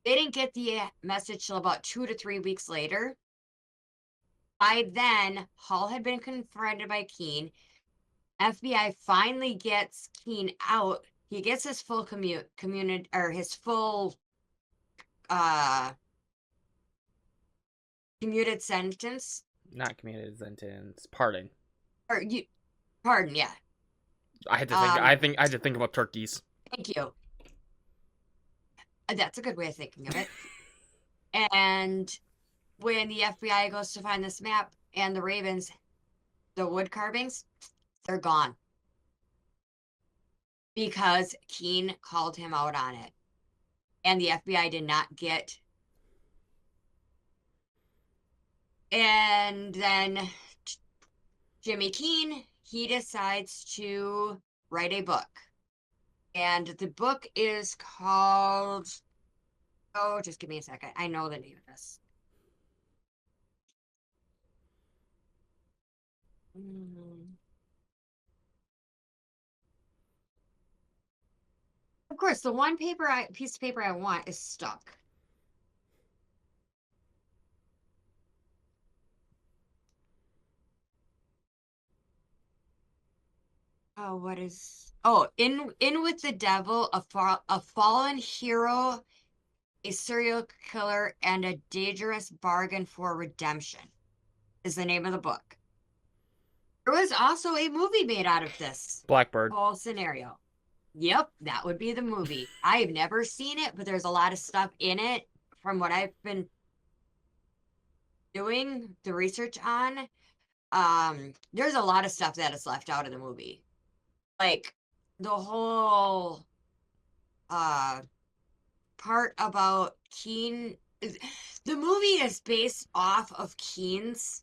They didn't get the message till about 2 to 3 weeks later. By then, Hall had been confronted by Keene. FBI finally gets Keene out. He gets his full commuted sentence. Not commuted sentence. Pardon. Pardon, yeah. I had to think. I had to think about turkeys. Thank you. That's a good way of thinking of it. And when the FBI goes to find this map and the ravens, the wood carvings, they're gone. Because Keene called him out on it. And the FBI did not get. And then Jimmy Keene, he decides to write a book. And the book is called, oh, just give me a second. I know the name of this. Of course, the one piece of paper I want is stuck. Oh, what is? Oh, in with the devil, a fallen hero, a serial killer, and a dangerous bargain for redemption is the name of the book. There was also a movie made out of this Blackbird. whole scenario. Yep, that would be the movie. I have never seen it, but there's a lot of stuff in it from what I've been doing the research on. There's a lot of stuff that is left out of the movie. Like the whole part about Keene. The movie is based off of Keene's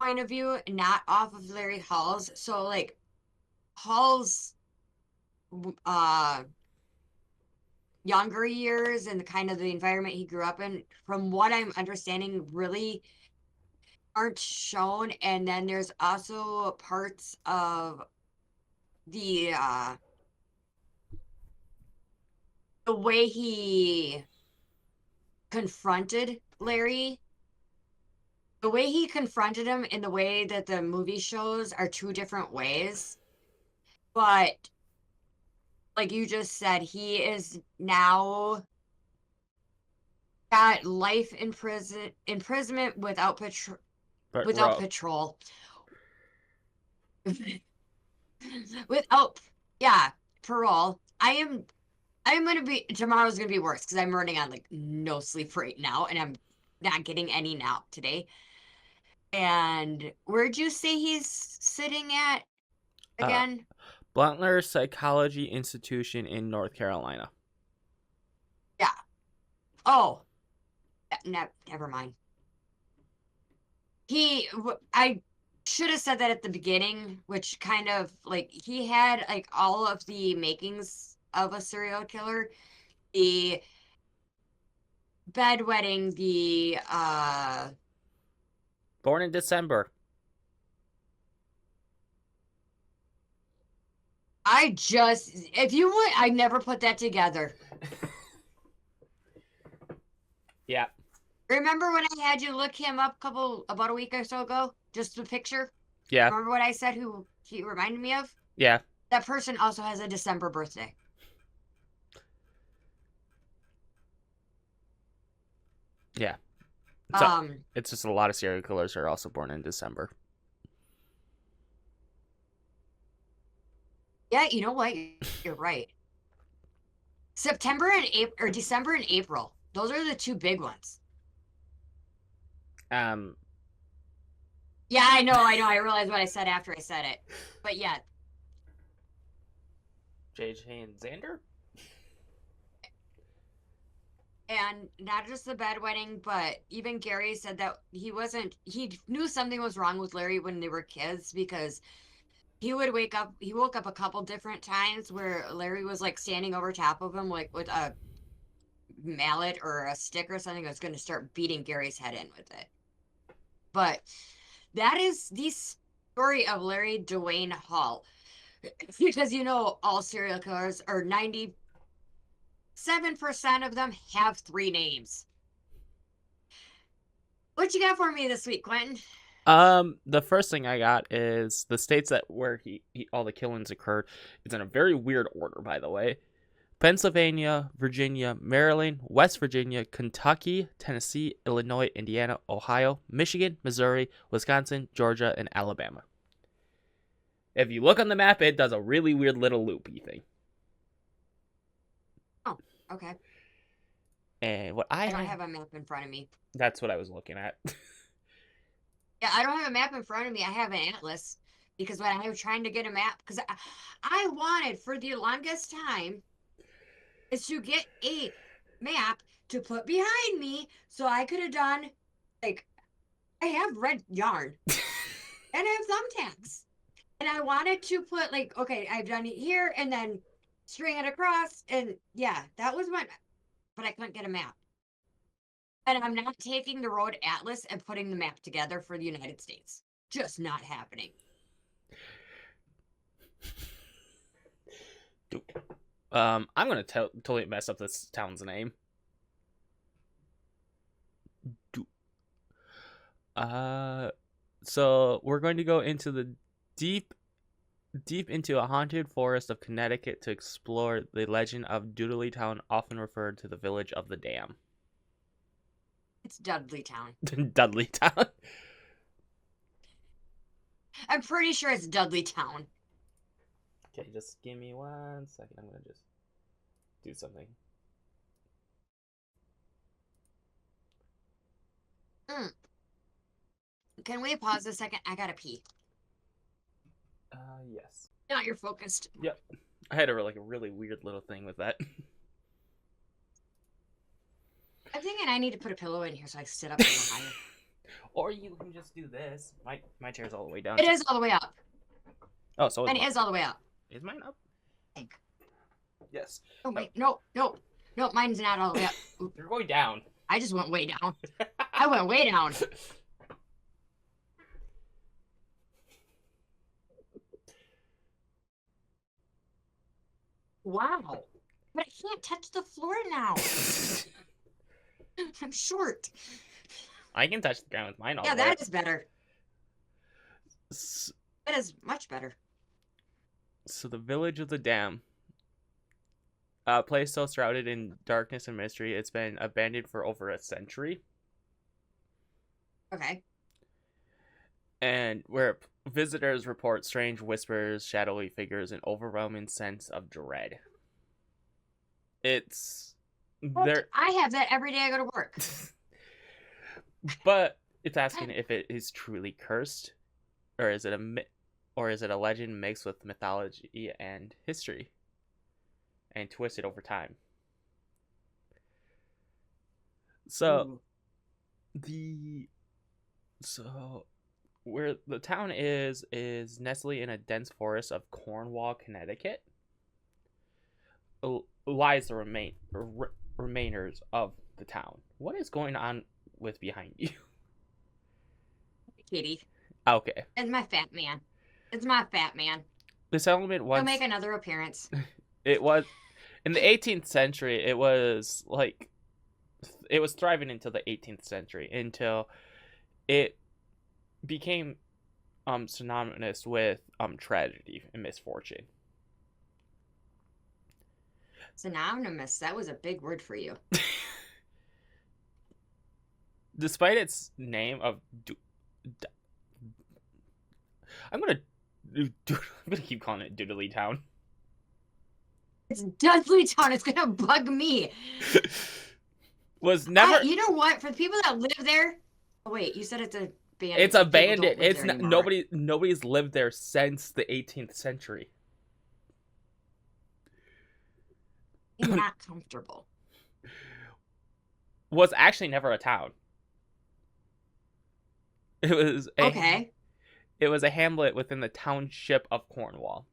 point of view, not off of Larry Hall's. So like Hall's younger years and the kind of the environment he grew up in, from what I'm understanding, really aren't shown. And then there's also parts of the way he confronted Larry. The way he confronted him and the way that the movie shows are two different ways. But like you just said, he is now got life imprisonment without patrol. Without parole. Tomorrow's gonna be worse because I'm running on like no sleep right now and I'm not getting any nap today. And where'd you say he's sitting at again? Bluntler Psychology Institution in North Carolina. Yeah. Oh, never mind. I should have said that at the beginning, which kind of like he had like all of the makings of a serial killer. The bedwetting, the Born in December. if you would, I never put that together. Yeah. Remember when I had you look him up about a week or so ago? Just the picture? Yeah. Remember what I said who he reminded me of? Yeah. That person also has a December birthday. Yeah. It's just a lot of serial killers are also born in December. Yeah, you know what? You're right. September and April, or December and April. Those are the two big ones. Yeah, I know. I realized what I said after I said it. But yeah. JJ and Xander? And not just the bedwetting, but even Gary said that he knew something was wrong with Larry when they were kids because he woke up a couple different times where Larry was like standing over top of him like with a mallet or a stick or something that's going to start beating Gary's head in with it. But that is the story of Larry Dwayne Hall. Because all serial killers, or 97% of them, have 3 names. What you got for me this week, Quentin? The first thing I got is the states where all the killings occurred. It's in a very weird order, by the way. Pennsylvania, Virginia, Maryland, West Virginia, Kentucky, Tennessee, Illinois, Indiana, Ohio, Michigan, Missouri, Wisconsin, Georgia, and Alabama. If you look on the map, it does a really weird little loopy thing. Oh, okay. And what I don't have a map in front of me. That's what I was looking at. Yeah, I don't have a map in front of me. I have an atlas because when I was trying to get a map, because I wanted for the longest time is to get a map to put behind me so I could have done, like, I have red yarn and I have thumbtacks. And I wanted to put, like, okay, I've done it here and then string it across. And yeah, that was my, but I couldn't get a map. And I'm not taking the road atlas and putting the map together for the United States. Just not happening. I'm gonna totally mess up this town's name. So we're going to go into the deep into a haunted forest of Connecticut to explore the legend of Doodleytown, often referred to the village of the dam. It's Dudleytown. Dudleytown. I'm pretty sure it's Dudleytown. Okay, just give me 1 second. I'm gonna just do something. Can we pause a second? I gotta pee. Yes. Now you're focused. Yep. I had a really weird little thing with that. I'm thinking I need to put a pillow in here so I sit up a little higher. Or you can just do this. My chair's all the way down. It is all the way up. Oh, so And it is all the way up. Is mine up? I think. Yes. Oh, wait. No, mine's not all the way up. You're going down. I just went way down. I went way down. Wow. But I can't touch the floor now. I'm short. I can touch the ground with mine all Yeah, the way. that is better. That is much better. So the village of the dam. A place so shrouded in darkness and mystery, it's been abandoned for over a century. Okay. And where visitors report strange whispers, shadowy figures, and overwhelming sense of dread. It's there. I have that every day I go to work. But it's asking if it is truly cursed, or is it a legend mixed with mythology and history, and twisted over time. So Ooh. where the town is nestled in a dense forest of Cornwall, Connecticut. Lies the remainers of the town. What is going on with behind you? Kitty. Okay. It's my fat man. It's my fat man. The settlement once He'll make another appearance. it was in the 18th century. It was thriving until the 18th century, until it became synonymous with tragedy and misfortune. Synonymous. That was a big word for you. Despite its name of I'm gonna keep calling it Doodleytown. It's Dudleytown. It's gonna bug me. Was never. You know what? For the people that live there. Oh, wait, you said it's abandoned. It's People abandoned. don't live It's there not, anymore. nobody's lived there since the 18th century. I'm not comfortable. Was actually never a town. It was Okay. It was a hamlet within the township of Cornwall.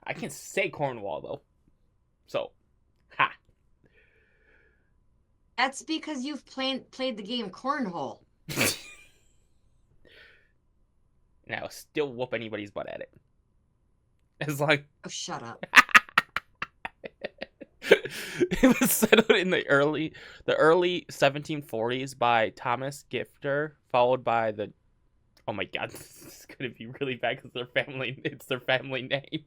I can say Cornwall though. So, ha. That's because you've played the game Cornhole. And I'll still whoop anybody's butt at it. It's like Oh, shut up. it was settled in the early 1740s by Thomas Gifter, followed by the oh my god, this is gonna be really bad because it's their family name.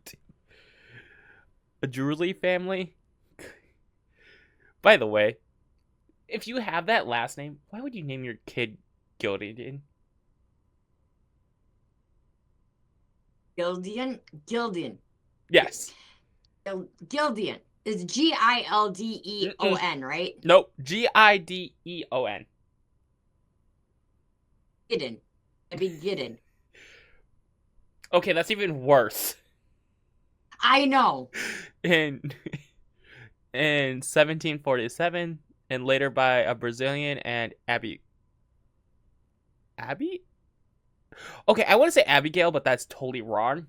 A Drury family. By the way, if you have that last name, why would you name your kid Gilligan? Gildian. Yes. Gildian. It's Gildeon, right? Nope. Gideon. Gideon. It'd be Gideon. Okay, that's even worse. I know. In 1747, and later by a Brazilian and Abby. Okay, I want to say Abigail, but that's totally wrong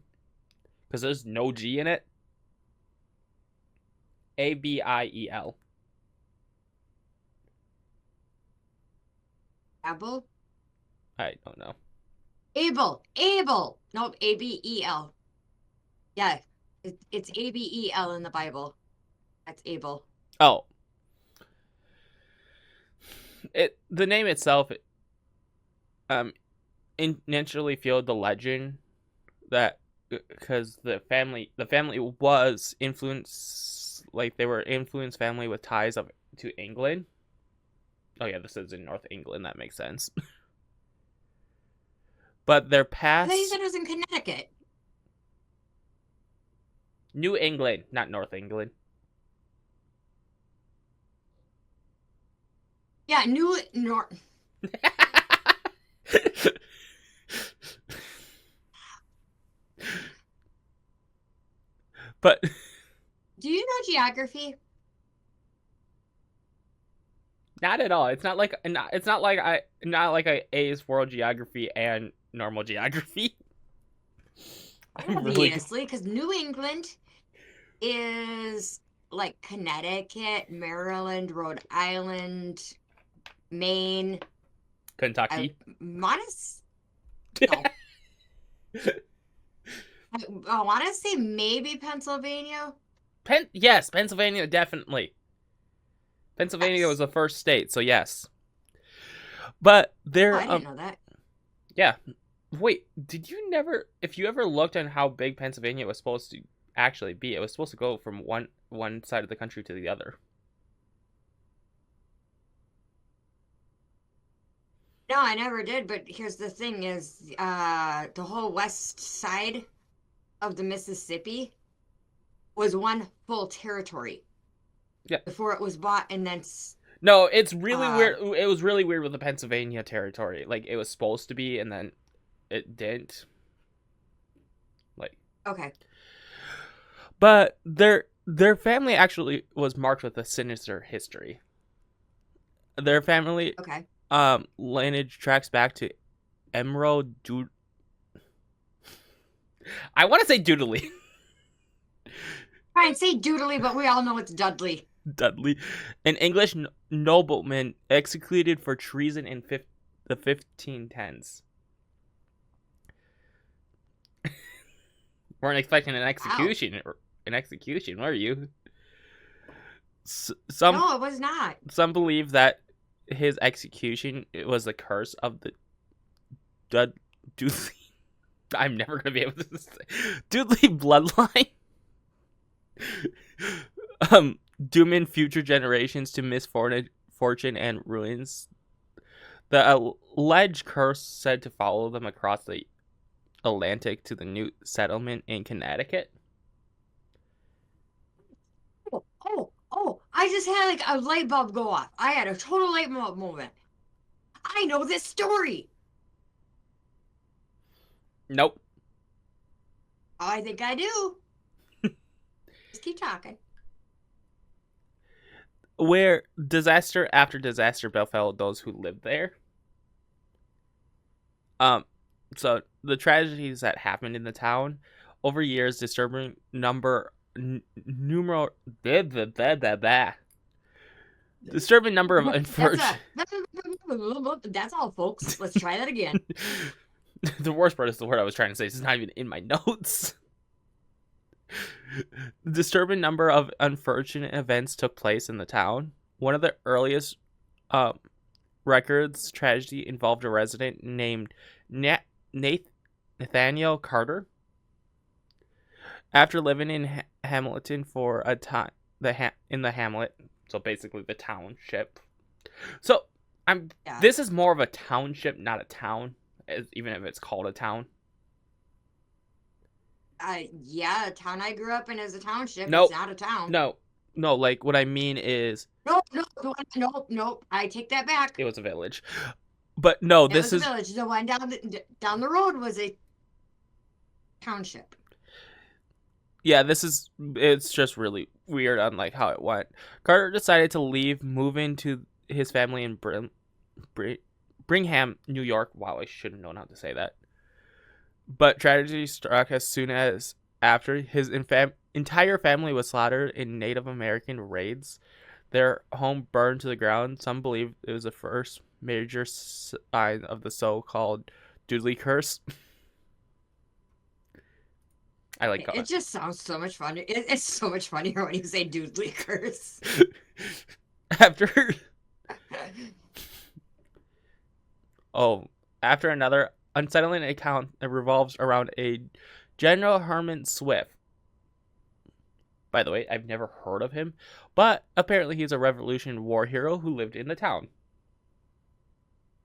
because there's no G in it. Abiel. Abel? I don't know. Abel. Nope, Abel. Yeah, it's Abel in the Bible. That's Abel. Oh. The name itself initially fueled the legend that because the family was influenced, like they were influenced family with ties to England. Oh yeah, this is in North England. That makes sense. But their I past. thought you said it was in Connecticut. New England, not North England. Yeah, But Do you know geography? not at all. It's not like I A's world geography and normal geography. Obviously, because New England is like Connecticut, Maryland, Rhode Island, Maine, Kentucky. No. I want to say maybe Pennsylvania. Yes, Pennsylvania, definitely. Pennsylvania Yes. was the first state, so yes. But there, I didn't know that. yeah. Wait, if you ever looked on how big Pennsylvania was supposed to actually be, it was supposed to go from one side of the country to the other. No, I never did, but here's the thing is the whole west side of the Mississippi was one full territory. Yeah. Before it was bought and then No, it's really weird. It was really weird with the Pennsylvania territory. Like, it was supposed to be, and then it didn't. Like. Okay. But their family actually was marked with a sinister history. Their family Okay. lineage tracks back to Emerald I want to say Doodley. Try and say Doodley, but we all know it's Dudley. Dudley, an English nobleman executed for treason in the 1510s. Weren't expecting an execution. Wow. An execution, were you? No, it was not. Some believe that his execution was the curse of the Dudley. I'm never gonna be able to say Dudley bloodline. Dooming future generations to misfortune and ruins. The alleged curse said to follow them across the Atlantic to the new settlement in Connecticut. Oh, I just had like a light bulb go off. I had a total light bulb moment. I know this story. Nope. Oh, I think I do. Just keep talking. Where disaster after disaster befell those who lived there. So the tragedies that happened in the town over years, disturbing number disturbing number of unfortunate. That's all, folks. Let's try that again. The worst part is the word I was trying to say. This is not even in my notes. Disturbing number of unfortunate events took place in the town. One of the earliest records tragedy involved a resident named Nathaniel Carter. After living in Hamilton for a time, in the hamlet, so basically the township. So this is more of a township, not a town, even if it's called a town. Yeah, the town I grew up in is a township. Nope. It's not a town. No, like what I mean is Nope. I take that back. it was a village. But no, That this was is a village. The one down the road was a township. yeah, it's just really weird on like how it went. Carter decided to leave, move into his family in Brigham, New York. Wow, I should have known how to say that. But tragedy struck as soon as after his entire family was slaughtered in Native American raids. Their home burned to the ground. Some believe it was the first major sign of the so-called Doodley curse. I like It just sounds so much fun. It's so much funnier when you say doodly curse. after after another unsettling account that revolves around a General Herman Swift. By the way, I've never heard of him, but apparently he's a Revolutionary War hero who lived in the town.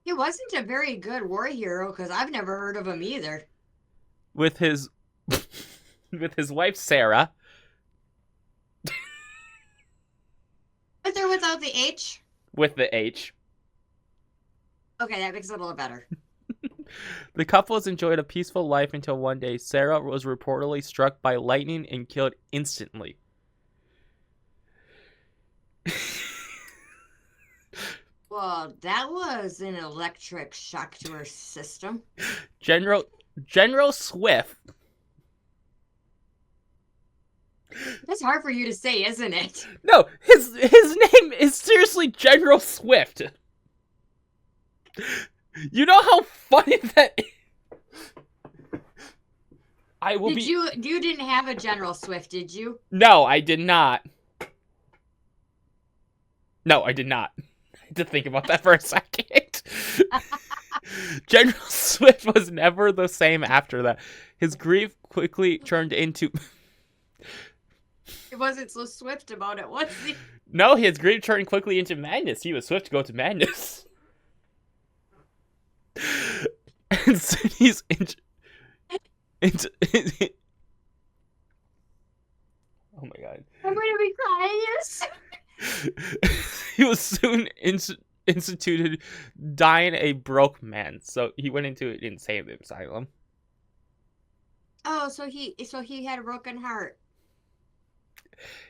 He wasn't a very good war hero because I've never heard of him either. With his wife Sarah. With or without the H? With the H. Okay, that makes it a little better. The couples enjoyed a peaceful life until one day Sarah was reportedly struck by lightning and killed instantly. Well, that was an electric shock to her system. General Swift. That's hard for you to say, isn't it? No, his name is seriously General Swift. You know how funny that is? You didn't have a General Swift, did you? No, I did not. No, I did not. I had to think about that for a second. General Swift was never the same after that. His grief quickly turned into... He wasn't so swift about it, was he? No, his grief turned quickly into madness. He was swift to go to madness. And soon he's oh my god. I'm going to be crying. He was soon instituted dying a broke man. So he went into an insane asylum. Oh, so he had a broken heart.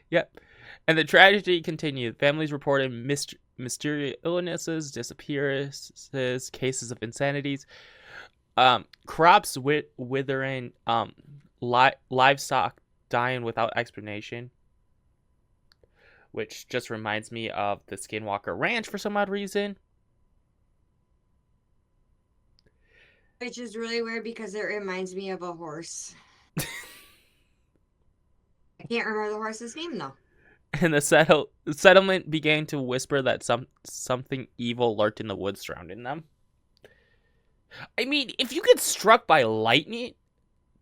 Yep. And the tragedy continued. Families reported mysterious illnesses, disappearances, cases of insanities, crops withering, livestock dying without explanation. Which just reminds me of the Skinwalker Ranch for some odd reason. Which is really weird because it reminds me of a horse. I can't remember the horse's name, though. And the settlement began to whisper that something evil lurked in the woods surrounding them. I mean, if you get struck by lightning,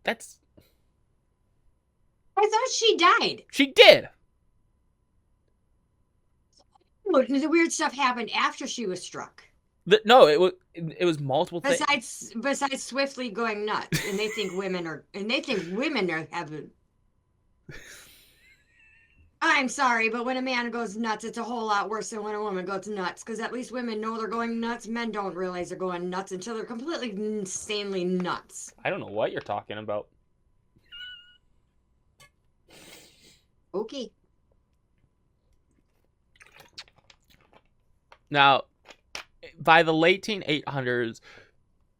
that's... I thought she died. She did! The weird stuff happened after she was struck. No, it was multiple things. Besides swiftly going nuts, and they think women are having... I'm sorry, but when a man goes nuts, it's a whole lot worse than when a woman goes nuts. Because at least women know they're going nuts. Men don't realize they're going nuts until they're completely insanely nuts. I don't know what you're talking about. Okay. Now, by the late 1800s,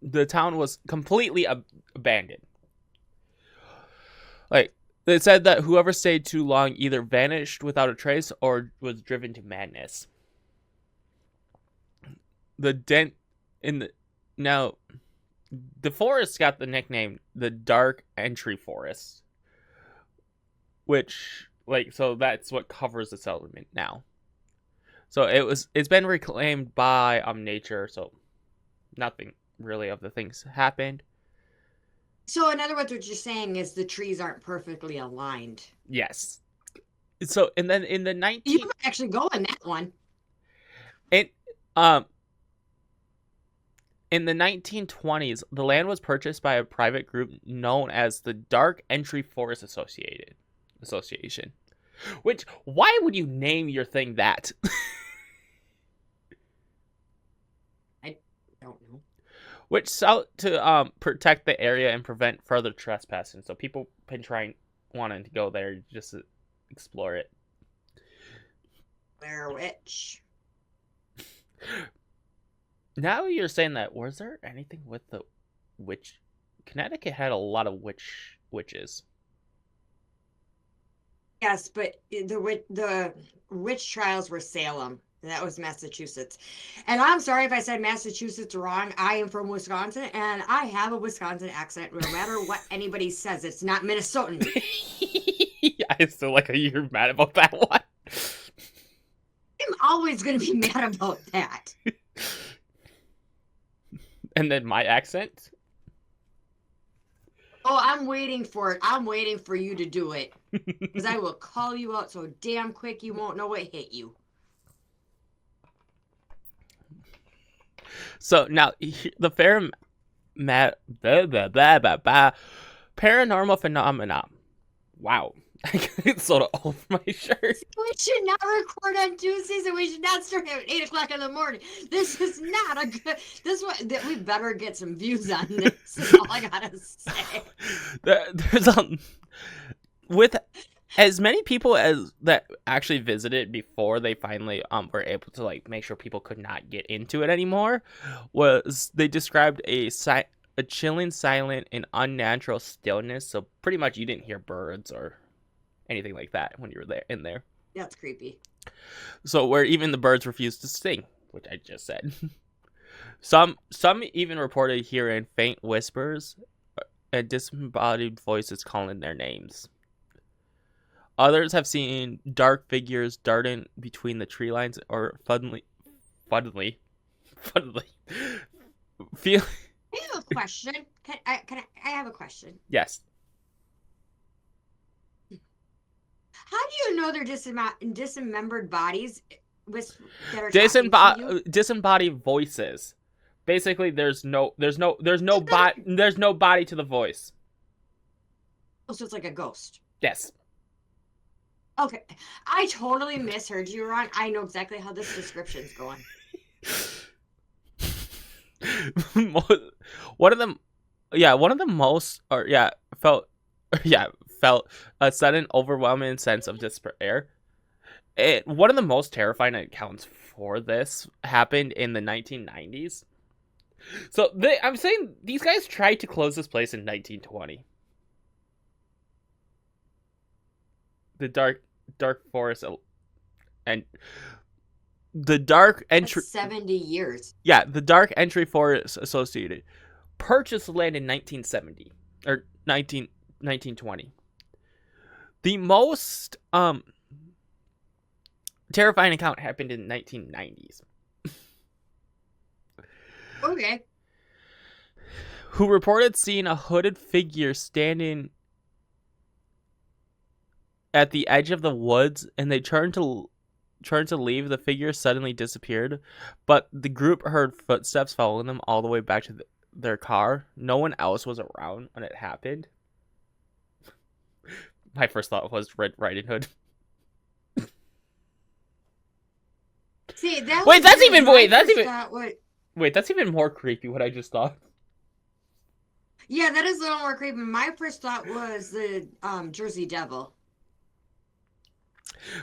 the town was completely abandoned. Like, it said that whoever stayed too long either vanished without a trace or was driven to madness. The forest got the nickname the Dark Entry Forest, which, so that's what covers the settlement now. So it's been reclaimed by nature, so nothing really of the things happened. So in other words, what you're saying is the trees aren't perfectly aligned. Yes. So, and then in the You might actually go in that one. And In the 1920s, the land was purchased by a private group known as the Dark Entry Forest Association. Which, why would you name your thing that? I don't know. Which sought to protect the area and prevent further trespassing. So people been wanting to go there just to explore it. Blair Witch. Now you're saying that, was there anything with the witch? Connecticut had a lot of witches. Yes, but the witch trials were Salem. That was Massachusetts. And I'm sorry if I said Massachusetts wrong. I am from Wisconsin, and I have a Wisconsin accent. No matter what anybody says, it's not Minnesotan. I still like how you're mad about that one. I'm always going to be mad about that. And then my accent? Oh, I'm waiting for it. I'm waiting for you to do it. Because I will call you out so damn quick you won't know what hit you. So now, the paranormal phenomena. Wow. It's sort of over my shirt. We should not record on Tuesdays, and we should not start at 8 o'clock in the morning. This is not a good. This one, we better get some views on this. Is all I gotta say. There's with as many people as that actually visited before they finally were able to like make sure people could not get into it anymore. Was they described a chilling, silent, and unnatural stillness. So pretty much you didn't hear birds or anything like that when you were in there. That's creepy. So where even the birds refused to sing, which I just said. Some even reported hearing faint whispers and disembodied voices calling their names. Others have seen dark figures darting between the tree lines or fuddly feel. I have a question. I have a question. Yes. How do you know they're dismembered bodies that are disembodied voices? Basically, there's no body to the voice. Oh, so it's like a ghost. Yes. Okay, I totally misheard you, Ron. I know exactly how this description's going. One of the most felt a sudden overwhelming sense of despair. One of the most terrifying accounts for this happened in the 1990s. So I'm saying these guys tried to close this place in 1920. The dark forest and the dark entry. 70 years. Yeah, the Dark Entry Forest Associated purchased the land in 1970 or 1920. The most terrifying account happened in 1990s. Okay. Who reported seeing a hooded figure standing at the edge of the woods, and they turned to leave. The figure suddenly disappeared, but the group heard footsteps following them all the way back to their car. No one else was around when it happened. My first thought was Red Riding Hood. See, that Wait, that's even more creepy. What I just thought. Yeah, that is a little more creepy. My first thought was the Jersey Devil.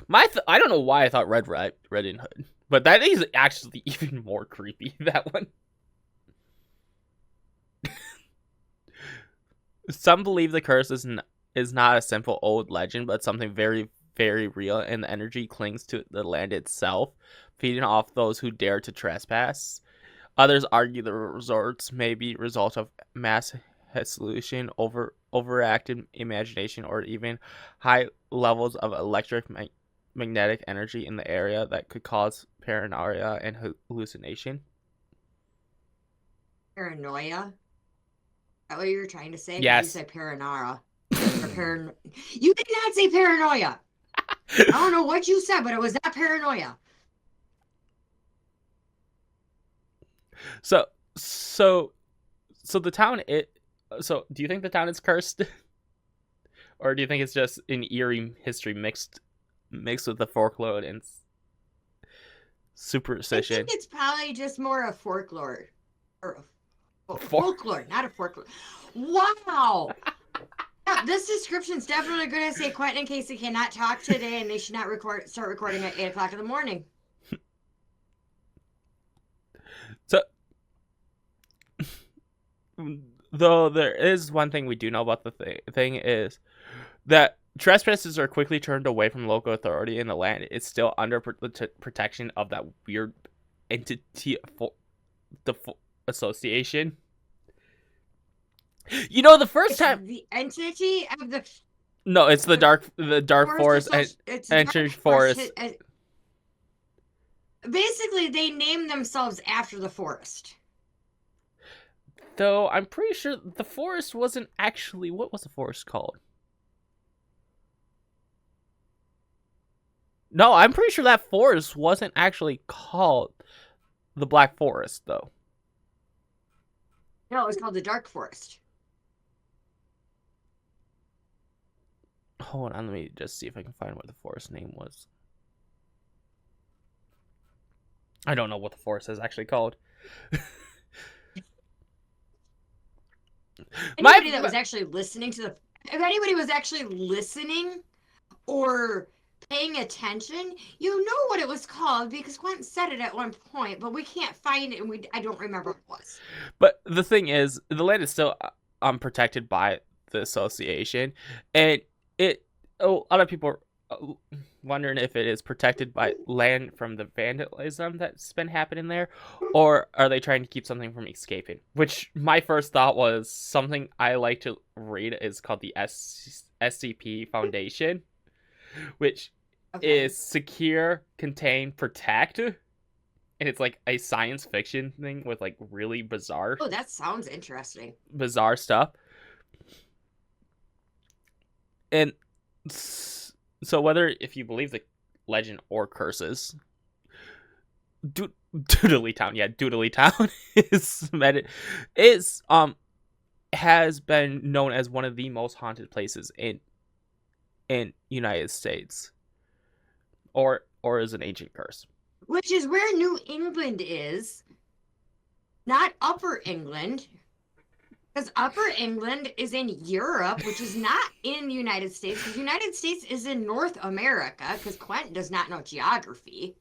I don't know why I thought Red Riding Hood, but that is actually even more creepy. That one. Some believe the curse is not a simple old legend, but something very, very real, and the energy clings to the land itself, feeding off those who dare to trespass. Others argue the resorts may be a result of mass hallucination, overactive imagination, or even high levels of magnetic energy in the area that could cause paranoia and hallucination. Paranoia? Is that what you were trying to say? Yes. You said paranara. You did not say paranoia. I don't know what you said, but it was not paranoia. So So the town so do you think the town is cursed? Or do you think it's just an eerie history mixed with the folklore and I superstition? think it's probably just more a folklore. Or For- folklore, not a folklore. Wow. Yeah, this description's definitely going to say Quentin and Casey cannot talk today, and they should not start recording at 8 o'clock in the morning. So, though there is one thing we do know about the thing is that trespassers are quickly turned away from local authority, and the land is still under protection of that weird entity, association. You know, the first It's time the entity of the no, it's the dark forest it's entry dark forest. Basically, they name themselves after the forest. Though I'm pretty sure the forest wasn't actually, what was the forest called? No, I'm pretty sure that forest wasn't actually called the Black Forest, though. No, it was called the Dark Forest. Hold on, let me just see if I can find what the forest name was. I don't know what the forest is actually called. Anybody that was actually listening to if anybody was actually listening or paying attention, you know what it was called because Quentin said it at one point, but we can't find it, and I don't remember what it was. But the thing is, the land is still protected by the association, and a lot of people are wondering if it is protected by land from the vandalism that's been happening there, or are they trying to keep something from escaping? Which my first thought was something I like to read is called the SCP Foundation, which is secure, contain, protect. And it's like a science fiction thing with like really bizarre. Oh, that sounds interesting. Bizarre stuff. And so whether if you believe the legend or curses, Doodly Town has been known as one of the most haunted places in United States, or is an ancient curse. Which is where New England is, not Upper England. Because Upper England is in Europe, which is not in the United States. Because the United States is in North America, because Quentin does not know geography.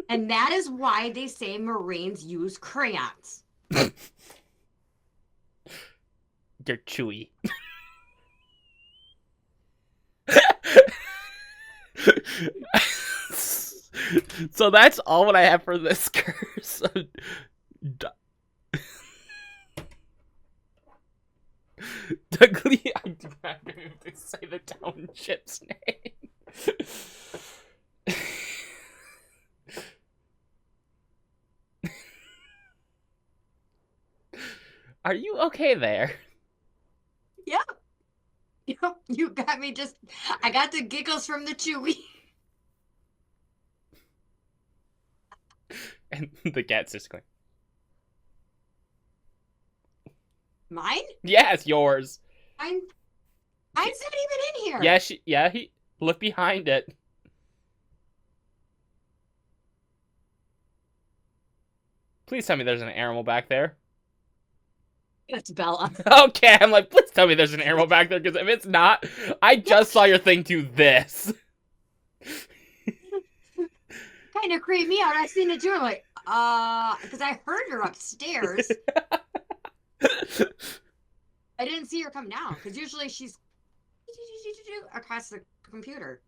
And that is why they say Marines use crayons. They're chewy. So that's all what I have for this curse. Douglas, I do not have to say the township's name. Are you okay there? Yep. Yep. You got me just... I got the giggles from the chewy. And the cat's just going... Mine? Yes, yours. Mine's not even in here. Yeah, he look behind it. Please tell me there's an animal back there. That's Bella. Okay, I'm like, please tell me there's an animal back there, because if it's not, I just saw your thing do this. Kind of creeped me out. I seen it too. I'm like, because I heard her upstairs. I didn't see her come down because usually she's across the computer.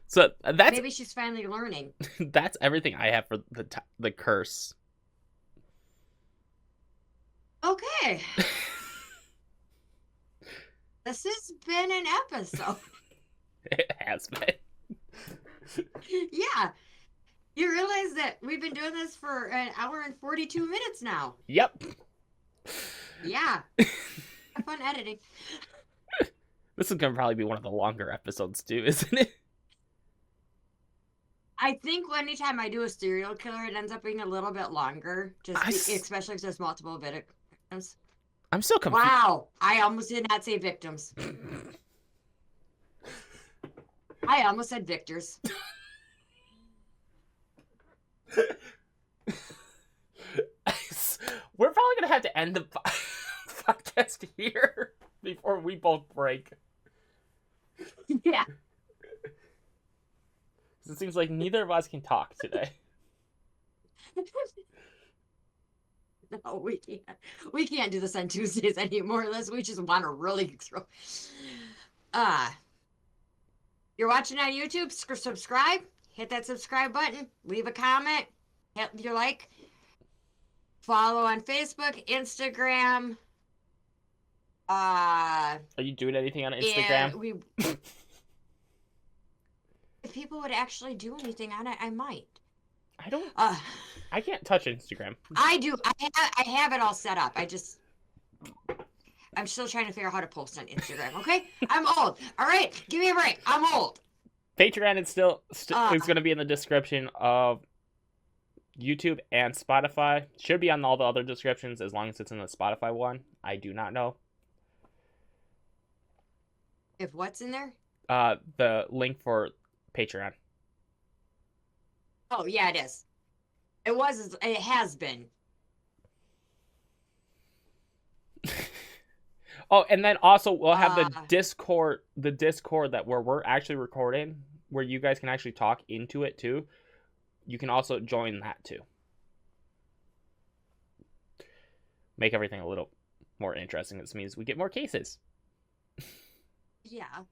So that's maybe she's finally learning. That's everything I have for the curse. Okay. This has been an episode. It has been. Yeah. You realize that we've been doing this for an hour and 42 minutes now. Yep. Yeah. Have fun editing. This is going to probably be one of the longer episodes too, isn't it? 'Cause I mean, it's not. I just saw your thing do this. I didn't see her come down because usually she's. I just saw your thing do this. This is gonna probably be one of the longer episodes too, isn't it? I think anytime I do a serial killer, it ends up being a little bit longer, especially if there's multiple victims. I'm still confused. Wow, I almost did not say victims. I almost said victors. We're probably gonna have to end the podcast here before we both break. Yeah. It seems like neither of us can talk today. No, we can't. We can't do this on Tuesdays anymore unless we just want to really throw. You're watching on YouTube, subscribe. Hit that subscribe button. Leave a comment. Hit your like. Follow on Facebook, Instagram. Are you doing anything on Instagram? If people would actually do anything on it, I might. I don't. I can't touch Instagram. I do. I have it all set up. I'm still trying to figure out how to post on Instagram. Okay, I'm old. All right, give me a break. I'm old. Patreon is still is going to be in the description of YouTube and Spotify. Should be on all the other descriptions as long as it's in the Spotify one. I do not know. If what's in there? The link for Patreon. Oh yeah, it is. It was. It has been. Oh, and then also we'll have the Discord that where we're actually recording, where you guys can actually talk into it too. You can also join that too. Make everything a little more interesting. This means we get more cases. Yeah.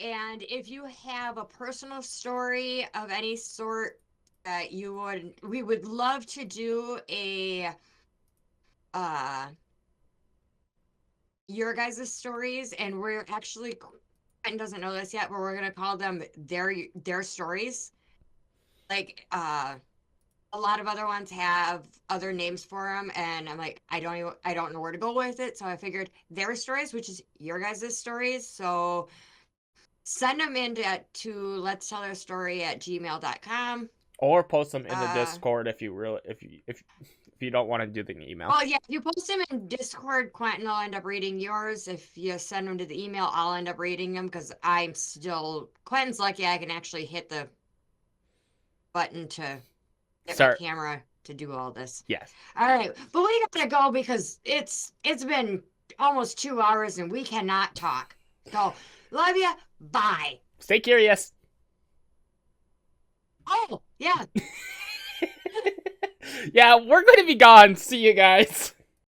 And if you have a personal story of any sort that we would love to do a your guys' stories, and we're actually, Quentin doesn't know this yet, but we're gonna call them their stories. Like a lot of other ones have other names for them, and I'm like, I don't know where to go with it, so I figured their stories, which is your guys' stories. So send them in to let's tell their story at gmail.com. Or post them in the Discord if you don't want to do the email. Well, yeah, if you post them in Discord, Quentin will end up reading yours. If you send them to the email, I'll end up reading them because Quentin's lucky I can actually hit the button to get my camera to do all this. Yes. All right, but we gotta go because it's been almost 2 hours and we cannot talk. So, love you. Bye. Stay curious. Oh, yeah. Yeah, we're going to be gone. See you guys.